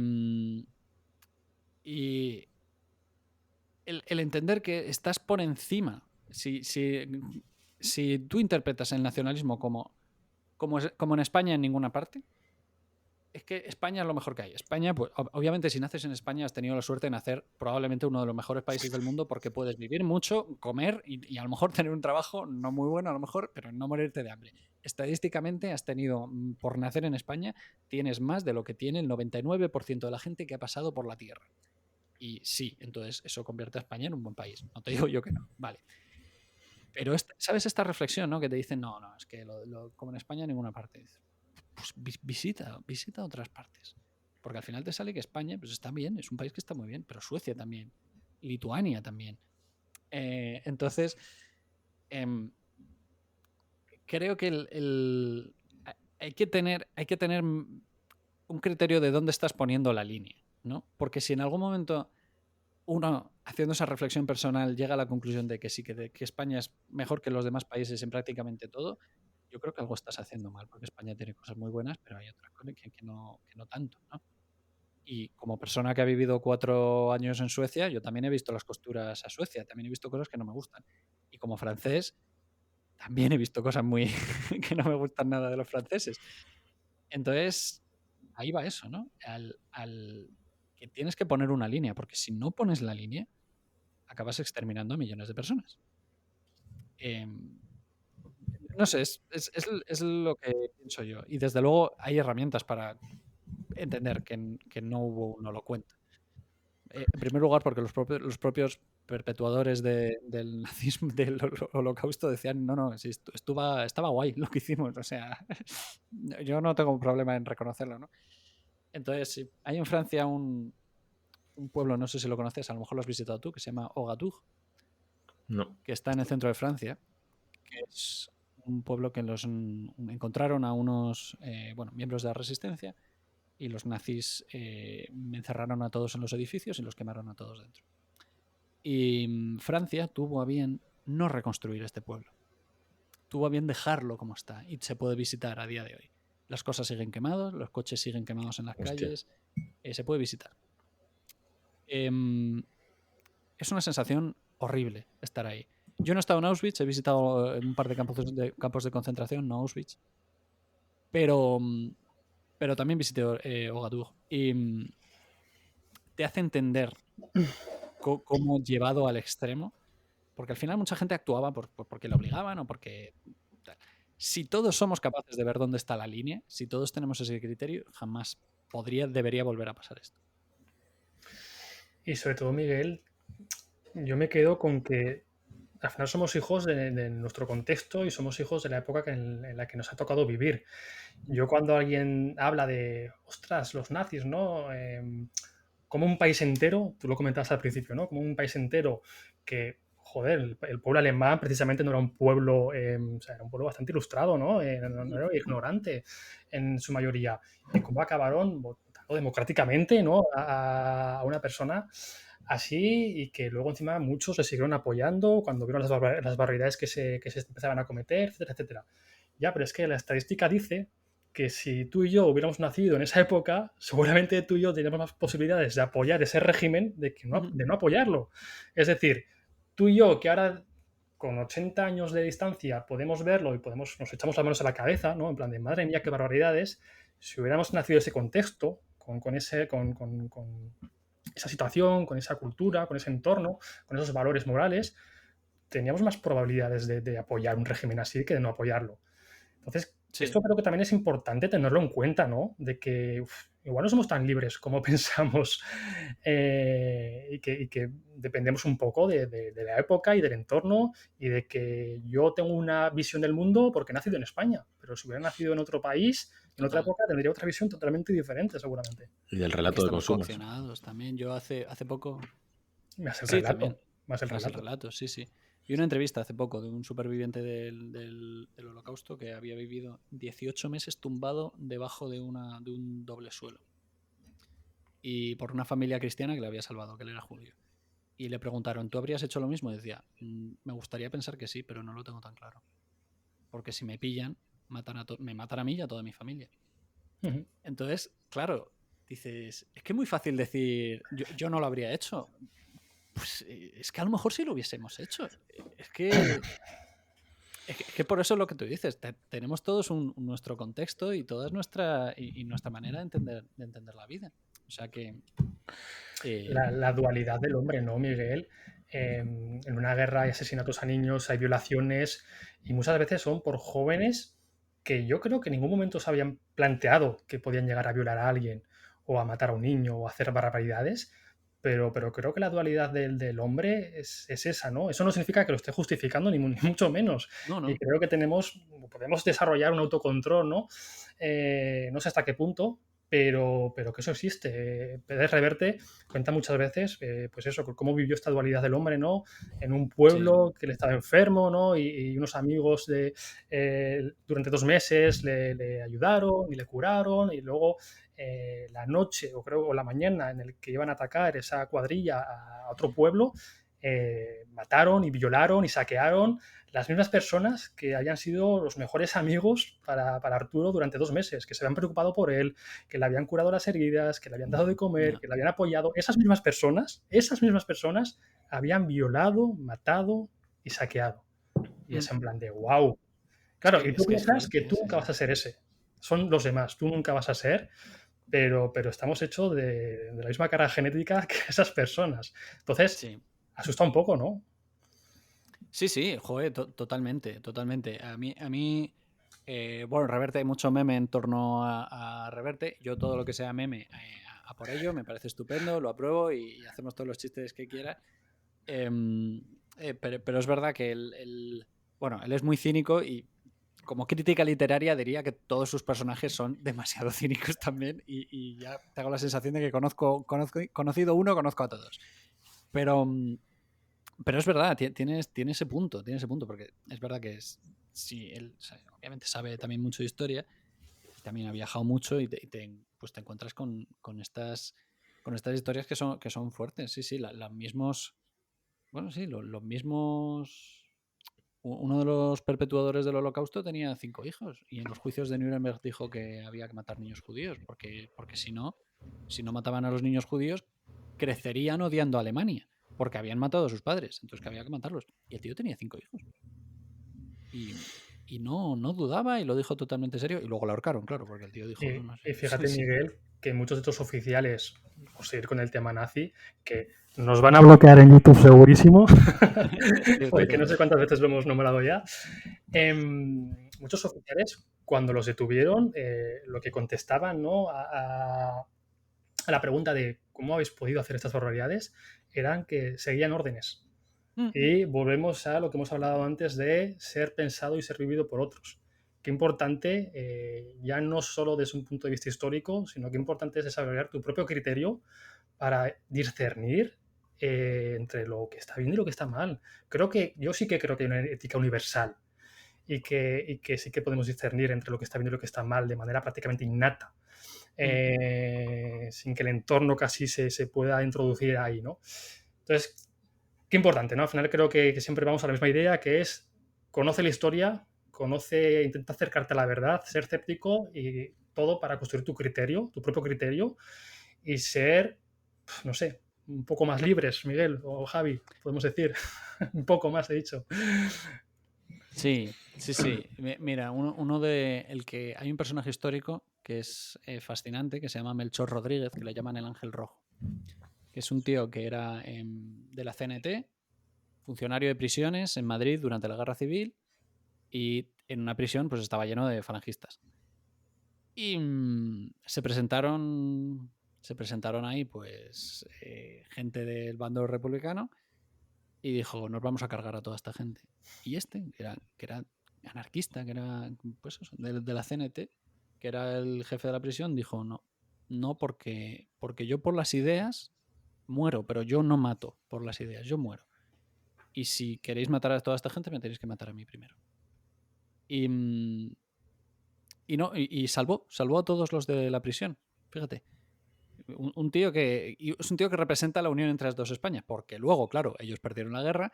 el entender que estás por encima, si si tú interpretas el nacionalismo como en España en ninguna parte, es que España es lo mejor que hay. España, pues obviamente si naces en España has tenido la suerte de nacer probablemente uno de los mejores países del mundo porque puedes vivir mucho, comer y a lo mejor tener un trabajo no muy bueno a lo mejor, pero no morirte de hambre. Estadísticamente has tenido, por nacer en España, tienes más de lo que tiene el 99% de la gente que ha pasado por la Tierra. Y sí, entonces eso convierte a España en un buen país. No te digo yo que no, vale. Pero ¿sabes esta reflexión, no? Que te dicen, no, es que como en España en ninguna parte. Pues visita otras partes. Porque al final te sale que España pues está bien, es un país que está muy bien, pero Suecia también, Lituania también. Entonces, creo que hay que tener un criterio de dónde estás poniendo la línea, ¿no? Porque si en algún momento uno, haciendo esa reflexión personal, llega a la conclusión de que sí, que España es mejor que los demás países en prácticamente todo, yo creo que algo estás haciendo mal, porque España tiene cosas muy buenas, pero hay otras cosas que no tanto, ¿no? Y como persona que ha vivido 4 años en Suecia, yo también he visto las costuras a Suecia, también he visto cosas que no me gustan. Y como francés, también he visto cosas muy que no me gustan nada de los franceses. Entonces, ahí va eso, ¿no? Que tienes que poner una línea, porque si no pones la línea, acabas exterminando a millones de personas. No sé, es lo que pienso yo. Y desde luego hay herramientas para entender que no hubo un holocuento. En primer lugar, porque los propios perpetuadores del nazismo, del holocausto, decían, no, si estaba guay lo que hicimos. O sea, yo no tengo problema en reconocerlo, ¿no? Entonces, sí, hay en Francia un pueblo, no sé si lo conoces, a lo mejor lo has visitado tú, que se llama Ouagadougou. No. Que está en el centro de Francia, que es un pueblo que encontraron a unos miembros de la resistencia y los nazis encerraron a todos en los edificios y los quemaron a todos dentro. Y Francia tuvo a bien no reconstruir este pueblo. Tuvo a bien dejarlo como está y se puede visitar a día de hoy. Las cosas siguen quemadas, los coches siguen quemados en las calles, se puede visitar. Es una sensación horrible estar ahí. Yo no he estado en Auschwitz, he visitado un par de campos de concentración, no Auschwitz, pero también visité Ouagadougou y te hace entender cómo llevado al extremo, porque al final mucha gente actuaba porque le obligaban o porque... Si todos somos capaces de ver dónde está la línea, si todos tenemos ese criterio, jamás debería volver a pasar esto. Y sobre todo, Miguel, yo me quedo con que al final somos hijos de nuestro contexto y somos hijos de la época en la que nos ha tocado vivir. Yo cuando alguien habla de, ostras, los nazis, ¿no? Como un país entero, tú lo comentabas al principio, ¿no? Como un país entero que, joder, el pueblo alemán precisamente no era un pueblo, o sea, era un pueblo bastante ilustrado, ¿no? No era ignorante en su mayoría. Y cómo acabaron votando democráticamente, ¿no? A una persona así y que luego encima muchos le siguieron apoyando cuando vieron las barbaridades que se empezaban a cometer, etcétera, etcétera. Ya, pero es que la estadística dice que si tú y yo hubiéramos nacido en esa época, seguramente tú y yo teníamos más posibilidades de apoyar ese régimen de no apoyarlo. Es decir, tú y yo, que ahora con 80 años de distancia podemos verlo y nos echamos las manos a la cabeza, ¿no? En plan de, madre mía, qué barbaridades. Si hubiéramos nacido en ese contexto, con esa situación, con esa cultura, con ese entorno, con esos valores morales, teníamos más probabilidades de apoyar un régimen así que de no apoyarlo. Entonces, sí, esto creo que también es importante tenerlo en cuenta, ¿no? De que igual no somos tan libres como pensamos y que dependemos un poco de la época y del entorno y de que yo tengo una visión del mundo porque he nacido en España, pero si hubiera nacido en otro país, en otra época, tendría otra visión totalmente diferente, seguramente. Y del relato de consumo. También. Yo hace poco... Más el sí, relato. También. Más el relato, sí. Y una entrevista hace poco de un superviviente del Holocausto que había vivido 18 meses tumbado debajo de un doble suelo. Y por una familia cristiana que le había salvado, que él era judío. Y le preguntaron, ¿tú habrías hecho lo mismo? Y decía, me gustaría pensar que sí, pero no lo tengo tan claro. Porque si me pillan, me matan a mí y a toda mi familia. Uh-huh. Entonces, claro, dices, es que es muy fácil decir, yo no lo habría hecho. Pues es que a lo mejor sí lo hubiésemos hecho. Es que por eso es lo que tú dices, tenemos todos nuestro contexto y toda nuestra manera de entender la vida. O sea que... La dualidad del hombre, ¿no, Miguel? En una guerra hay asesinatos a niños, hay violaciones y muchas veces son por jóvenes que yo creo que en ningún momento se habían planteado que podían llegar a violar a alguien o a matar a un niño o a hacer barbaridades, pero creo que la dualidad del hombre es esa, ¿no? Eso no significa que lo esté justificando ni mucho menos. No, Y no. creo que podemos desarrollar un autocontrol, ¿no? No sé hasta qué punto, pero que eso existe. Pérez Reverte cuenta muchas veces, pues eso, cómo vivió esta dualidad del hombre, ¿no? En un pueblo Sí. que él estaba enfermo, ¿no? Y unos amigos durante 2 meses le ayudaron y le curaron, y luego la noche o la mañana en el que iban a atacar esa cuadrilla a otro pueblo, mataron y violaron y saquearon las mismas personas que habían sido los mejores amigos para Arturo durante 2 meses, que se habían preocupado por él, que le habían curado las heridas, que le habían dado de comer, No. que le habían apoyado. Esas mismas personas habían violado, matado y saqueado. Y es en plan de wow. Claro, y tú Es que es piensas que fuerte, tú sí, nunca sí. vas a ser ese. Son los demás, tú nunca vas a ser, pero estamos hechos de la misma cara genética que esas personas. Entonces, Sí. asusta un poco, ¿no? Sí, sí, joder, totalmente, totalmente. A mí bueno, Reverte, hay mucho meme en torno a Reverte. Yo todo lo que sea meme, a por ello, me parece estupendo, lo apruebo y hacemos todos los chistes que quiera. Pero es verdad que bueno, él es muy cínico y como crítica literaria diría que todos sus personajes son demasiado cínicos también y ya tengo la sensación de que conocido uno, conozco a todos. Pero es verdad, tiene ese punto, porque es verdad que sí, él obviamente sabe también mucho de historia, también ha viajado mucho y pues te encuentras con estas historias que son fuertes, sí, los mismos, bueno, sí, los mismos. Uno de los perpetuadores del Holocausto tenía 5 hijos y en los juicios de Nuremberg dijo que había que matar niños judíos, porque si no mataban a los niños judíos, crecerían odiando a Alemania, porque habían matado a sus padres, entonces que había que matarlos. Y el tío tenía 5 hijos. Y no dudaba y lo dijo totalmente serio. Y luego lo ahorcaron, claro, porque el tío dijo, no, no sé. Y fíjate, Sí. Miguel, que muchos de estos oficiales, por seguir con el tema nazi, que nos van a bloquear en YouTube segurísimo, Cierto, porque no sé cierto. cuántas veces lo hemos nombrado ya. Muchos oficiales, cuando los detuvieron, lo que contestaban, ¿no? A la pregunta de cómo habéis podido hacer estas barbaridades, eran que seguían órdenes. Y volvemos a lo que hemos hablado antes de ser pensado y ser vivido por otros. Qué importante, ya no solo desde un punto de vista histórico, sino qué importante es desarrollar tu propio criterio para discernir entre lo que está bien y lo que está mal. Yo sí que creo que hay una ética universal y que sí que podemos discernir entre lo que está bien y lo que está mal de manera prácticamente innata, sin que el entorno casi se pueda introducir ahí, ¿no? Entonces, qué importante, ¿no? Al final creo que siempre vamos a la misma idea, que es conoce la historia, intenta acercarte a la verdad, ser escéptico y todo para construir tu criterio, tu propio criterio y ser, no sé, un poco más libres, Miguel o Javi, podemos decir. Un poco más, he dicho. Sí. Mira, hay un personaje histórico que es fascinante, que se llama Melchor Rodríguez, que le llaman el Ángel Rojo, que es un tío que era de la CNT, funcionario de prisiones en Madrid durante la Guerra Civil, y en una prisión pues estaba lleno de falangistas. Y se presentaron ahí pues gente del bando republicano y dijo, nos vamos a cargar a toda esta gente. Y que era anarquista, que era pues eso, de la CNT, que era el jefe de la prisión, dijo, no porque yo por las ideas muero, pero yo no mato por las ideas, yo muero. Y si queréis matar a toda esta gente, me tenéis que matar a mí primero. Y salvó a todos los de la prisión. Fíjate. Un tío que es un tío que representa la unión entre las dos Españas, porque luego, claro, ellos perdieron la guerra,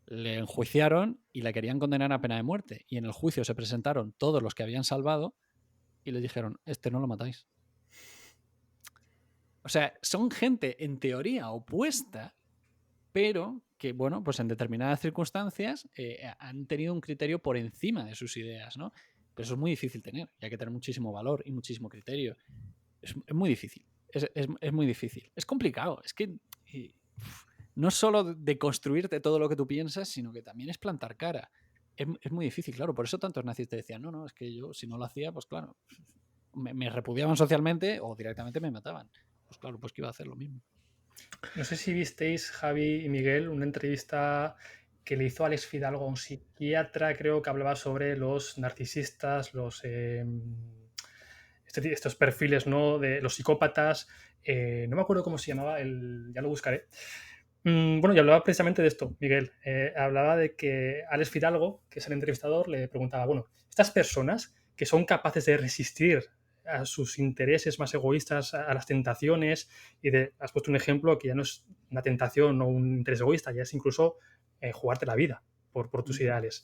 le enjuiciaron y le querían condenar a pena de muerte. Y en el juicio se presentaron todos los que habían salvado y le dijeron, no lo matáis. O sea, son gente en teoría opuesta, pero que, bueno, pues en determinadas circunstancias han tenido un criterio por encima de sus ideas, ¿no? Pero eso es muy difícil tener, y hay que tener muchísimo valor y muchísimo criterio. Es muy difícil, es muy difícil. Es complicado, es que no es solo de construirte todo lo que tú piensas, sino que también es plantar cara. Es muy difícil, claro. Por eso tantos nazis te decían, no, es que yo si no lo hacía, pues claro, me repudiaban socialmente o directamente me mataban. Pues claro, pues que iba a hacer lo mismo. No sé si visteis, Javi y Miguel, una entrevista que le hizo Alex Fidalgo a un psiquiatra, creo que hablaba sobre los narcisistas, estos perfiles, ¿no? De los psicópatas. No me acuerdo cómo se llamaba, ya lo buscaré. Bueno, y hablaba precisamente de esto, Miguel. Hablaba de que Alex Fidalgo, que es el entrevistador, le preguntaba, bueno, estas personas que son capaces de resistir a sus intereses más egoístas, a las tentaciones, has puesto un ejemplo que ya no es una tentación o un interés egoísta, ya es incluso jugarte la vida por tus ideales.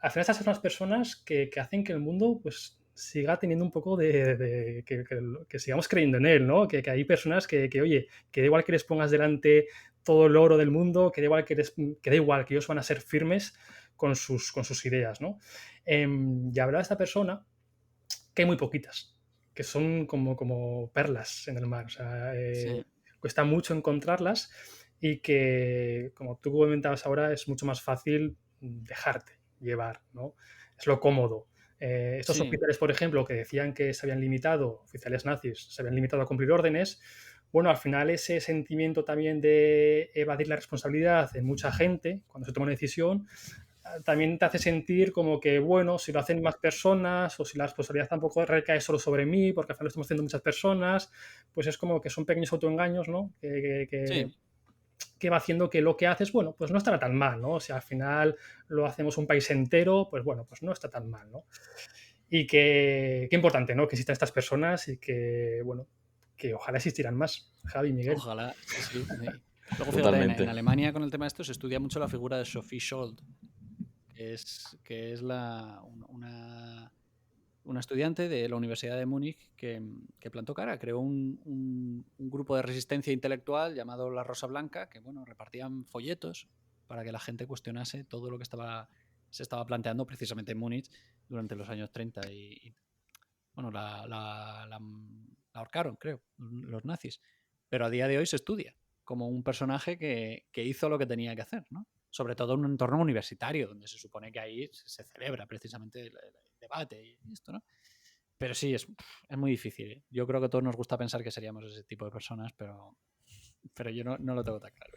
Al final estas son las personas que hacen que el mundo pues siga teniendo un poco que sigamos creyendo en él, ¿no? Que hay personas oye, que da igual que les pongas delante todo el oro del mundo, que da igual que ellos van a ser firmes con sus ideas, ¿no? Y hablaba de esta persona que hay muy poquitas, que son como perlas en el mar, o sea, Sí. cuesta mucho encontrarlas y que, como tú comentabas ahora, es mucho más fácil dejarte llevar, ¿no? Es lo cómodo. Estos Sí. oficiales, por ejemplo, que decían que se habían limitado, oficiales nazis, se habían limitado a cumplir órdenes, bueno, al final ese sentimiento también de evadir la responsabilidad en mucha gente, cuando se toma una decisión, también te hace sentir como que, bueno, si lo hacen más personas o si la responsabilidad tampoco recae solo sobre mí, porque al final lo estamos haciendo muchas personas, pues es como que son pequeños autoengaños, ¿no? Sí. Que va haciendo que lo que haces, bueno, pues no estará tan mal, ¿no? O sea, al final lo hacemos un país entero, pues bueno, pues no está tan mal, ¿no? Y qué importante, ¿no? Que existan estas personas y que, bueno, que ojalá existieran más, Javi, Miguel. Ojalá, sí. Luego, fíjate, en Totalmente. Alemania con el tema de esto se estudia mucho la figura de Sophie Scholl, que es una estudiante de la Universidad de Múnich que plantó cara, creó un grupo de resistencia intelectual llamado La Rosa Blanca, que bueno, repartían folletos para que la gente cuestionase todo lo que se estaba planteando precisamente en Múnich durante los años 30 y bueno, la ahorcaron, creo, los nazis. Pero a día de hoy se estudia como un personaje que hizo lo que tenía que hacer, ¿no? Sobre todo en un entorno universitario, donde se supone que ahí se celebra precisamente el debate y esto, ¿no? Pero sí, es muy difícil, ¿eh? Yo creo que a todos nos gusta pensar que seríamos ese tipo de personas, pero yo no lo tengo tan claro.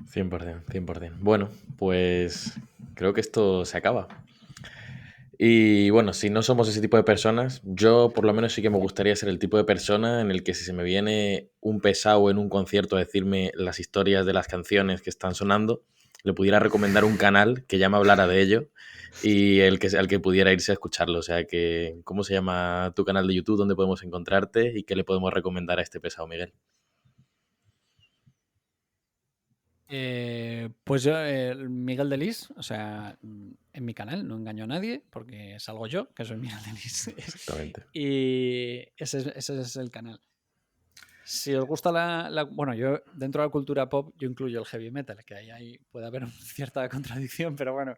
100%, 100%. Bueno, pues creo que esto se acaba. Y bueno, si no somos ese tipo de personas, yo por lo menos sí que me gustaría ser el tipo de persona en el que si se me viene un pesado en un concierto a decirme las historias de las canciones que están sonando, le pudiera recomendar un canal que ya me hablara de ello y al que pudiera irse a escucharlo. O sea que, ¿cómo se llama tu canal de YouTube? ¿Dónde podemos encontrarte? ¿Y qué le podemos recomendar a este pesado, Miguel? Pues yo, Miguel Delis, o sea, en mi canal no engaño a nadie porque salgo yo, que soy Miguel Delis. Exactamente. Y ese es el canal. Si os gusta bueno, yo dentro de la cultura pop yo incluyo el heavy metal, que ahí puede haber cierta contradicción, pero bueno,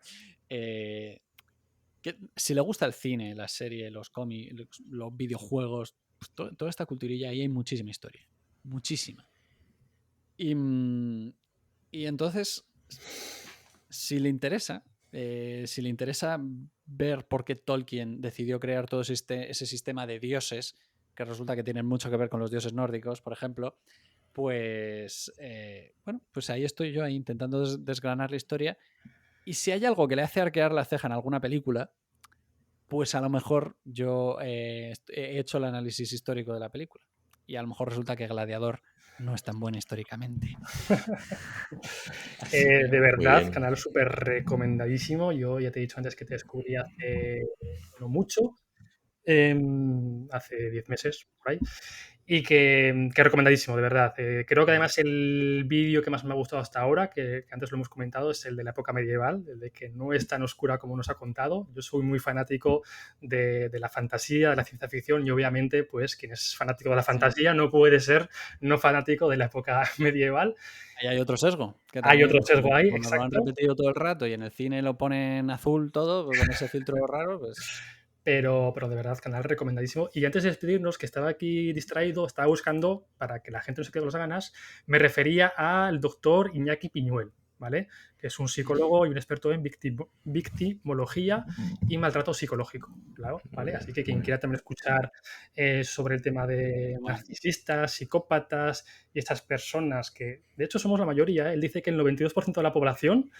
si le gusta el cine, la serie, los cómics, los videojuegos, pues toda esta culturilla, ahí hay muchísima historia, muchísima. Y entonces, si le interesa ver por qué Tolkien decidió crear todo ese sistema de dioses, que resulta que tienen mucho que ver con los dioses nórdicos, por ejemplo, pues bueno, pues ahí estoy yo ahí intentando desgranar la historia. Y si hay algo que le hace arquear la ceja en alguna película, pues a lo mejor yo he hecho el análisis histórico de la película. Y a lo mejor resulta que Gladiador no es tan buena históricamente. De verdad, bien. canal súper recomendadísimo. Yo ya te he dicho antes que te descubrí hace no mucho hace 10 meses, por ahí. Y que recomendadísimo, de verdad. Creo que además el vídeo que más me ha gustado hasta ahora, que antes lo hemos comentado, es el de la época medieval, el de que no es tan oscura como nos ha contado. Yo soy muy fanático de la fantasía, de la ciencia ficción, y obviamente, pues, quien es fanático de la fantasía no puede ser no fanático de la época medieval. Ahí hay otro sesgo. Que Hay otro también, sesgo ahí, como lo han exacto. repetido todo el rato y en el cine lo ponen azul todo, pues con ese filtro raro, pues... Pero de verdad, canal recomendadísimo. Y antes de despedirnos, que estaba aquí distraído, estaba buscando, para que la gente no se quede con las ganas, me refería al doctor Iñaki Piñuel, ¿vale? Que es un psicólogo y un experto en victimología y maltrato psicológico, claro, ¿vale? Así que quien quiera también escuchar sobre el tema de narcisistas, psicópatas y estas personas que, de hecho, somos la mayoría, ¿eh? Él dice que el 92% de la población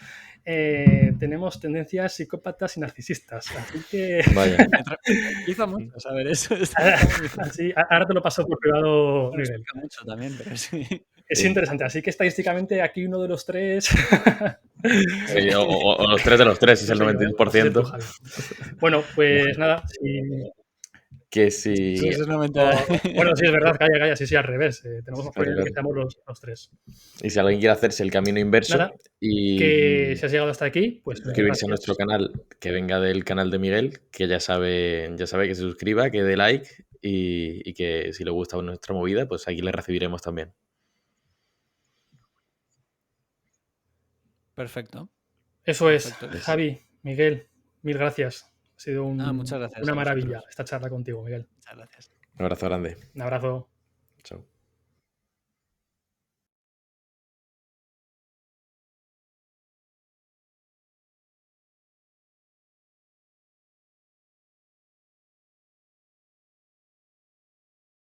tenemos tendencias psicópatas y narcisistas. Así que... Vaya. Me tranquiliza mucho saber eso. Así, ahora te lo paso por privado, Me Miguel. explica mucho también, pero sí. Es interesante. Así que estadísticamente aquí uno de los tres... Sí, o los tres de los tres, es el No sé yo, ¿eh? 92%. Javi. Bueno, pues nada. Que si... Eso es 90. Bueno, sí, es verdad, calla, sí, al revés. Tenemos más Claro, que estamos los tres. Y si alguien quiere hacerse el camino inverso Nada, y que si has llegado hasta aquí, pues suscribirse a gracias. nuestro canal, que venga del canal de Miguel, que ya sabe que se suscriba, que dé like y que si le gusta nuestra movida, pues aquí le recibiremos también. Perfecto. Eso es, Perfecto. Javi, Miguel, mil gracias. Ha sido Muchas gracias una a maravilla vosotros. esta charla contigo, Miguel. Muchas gracias. Un abrazo grande. Un abrazo. Chao.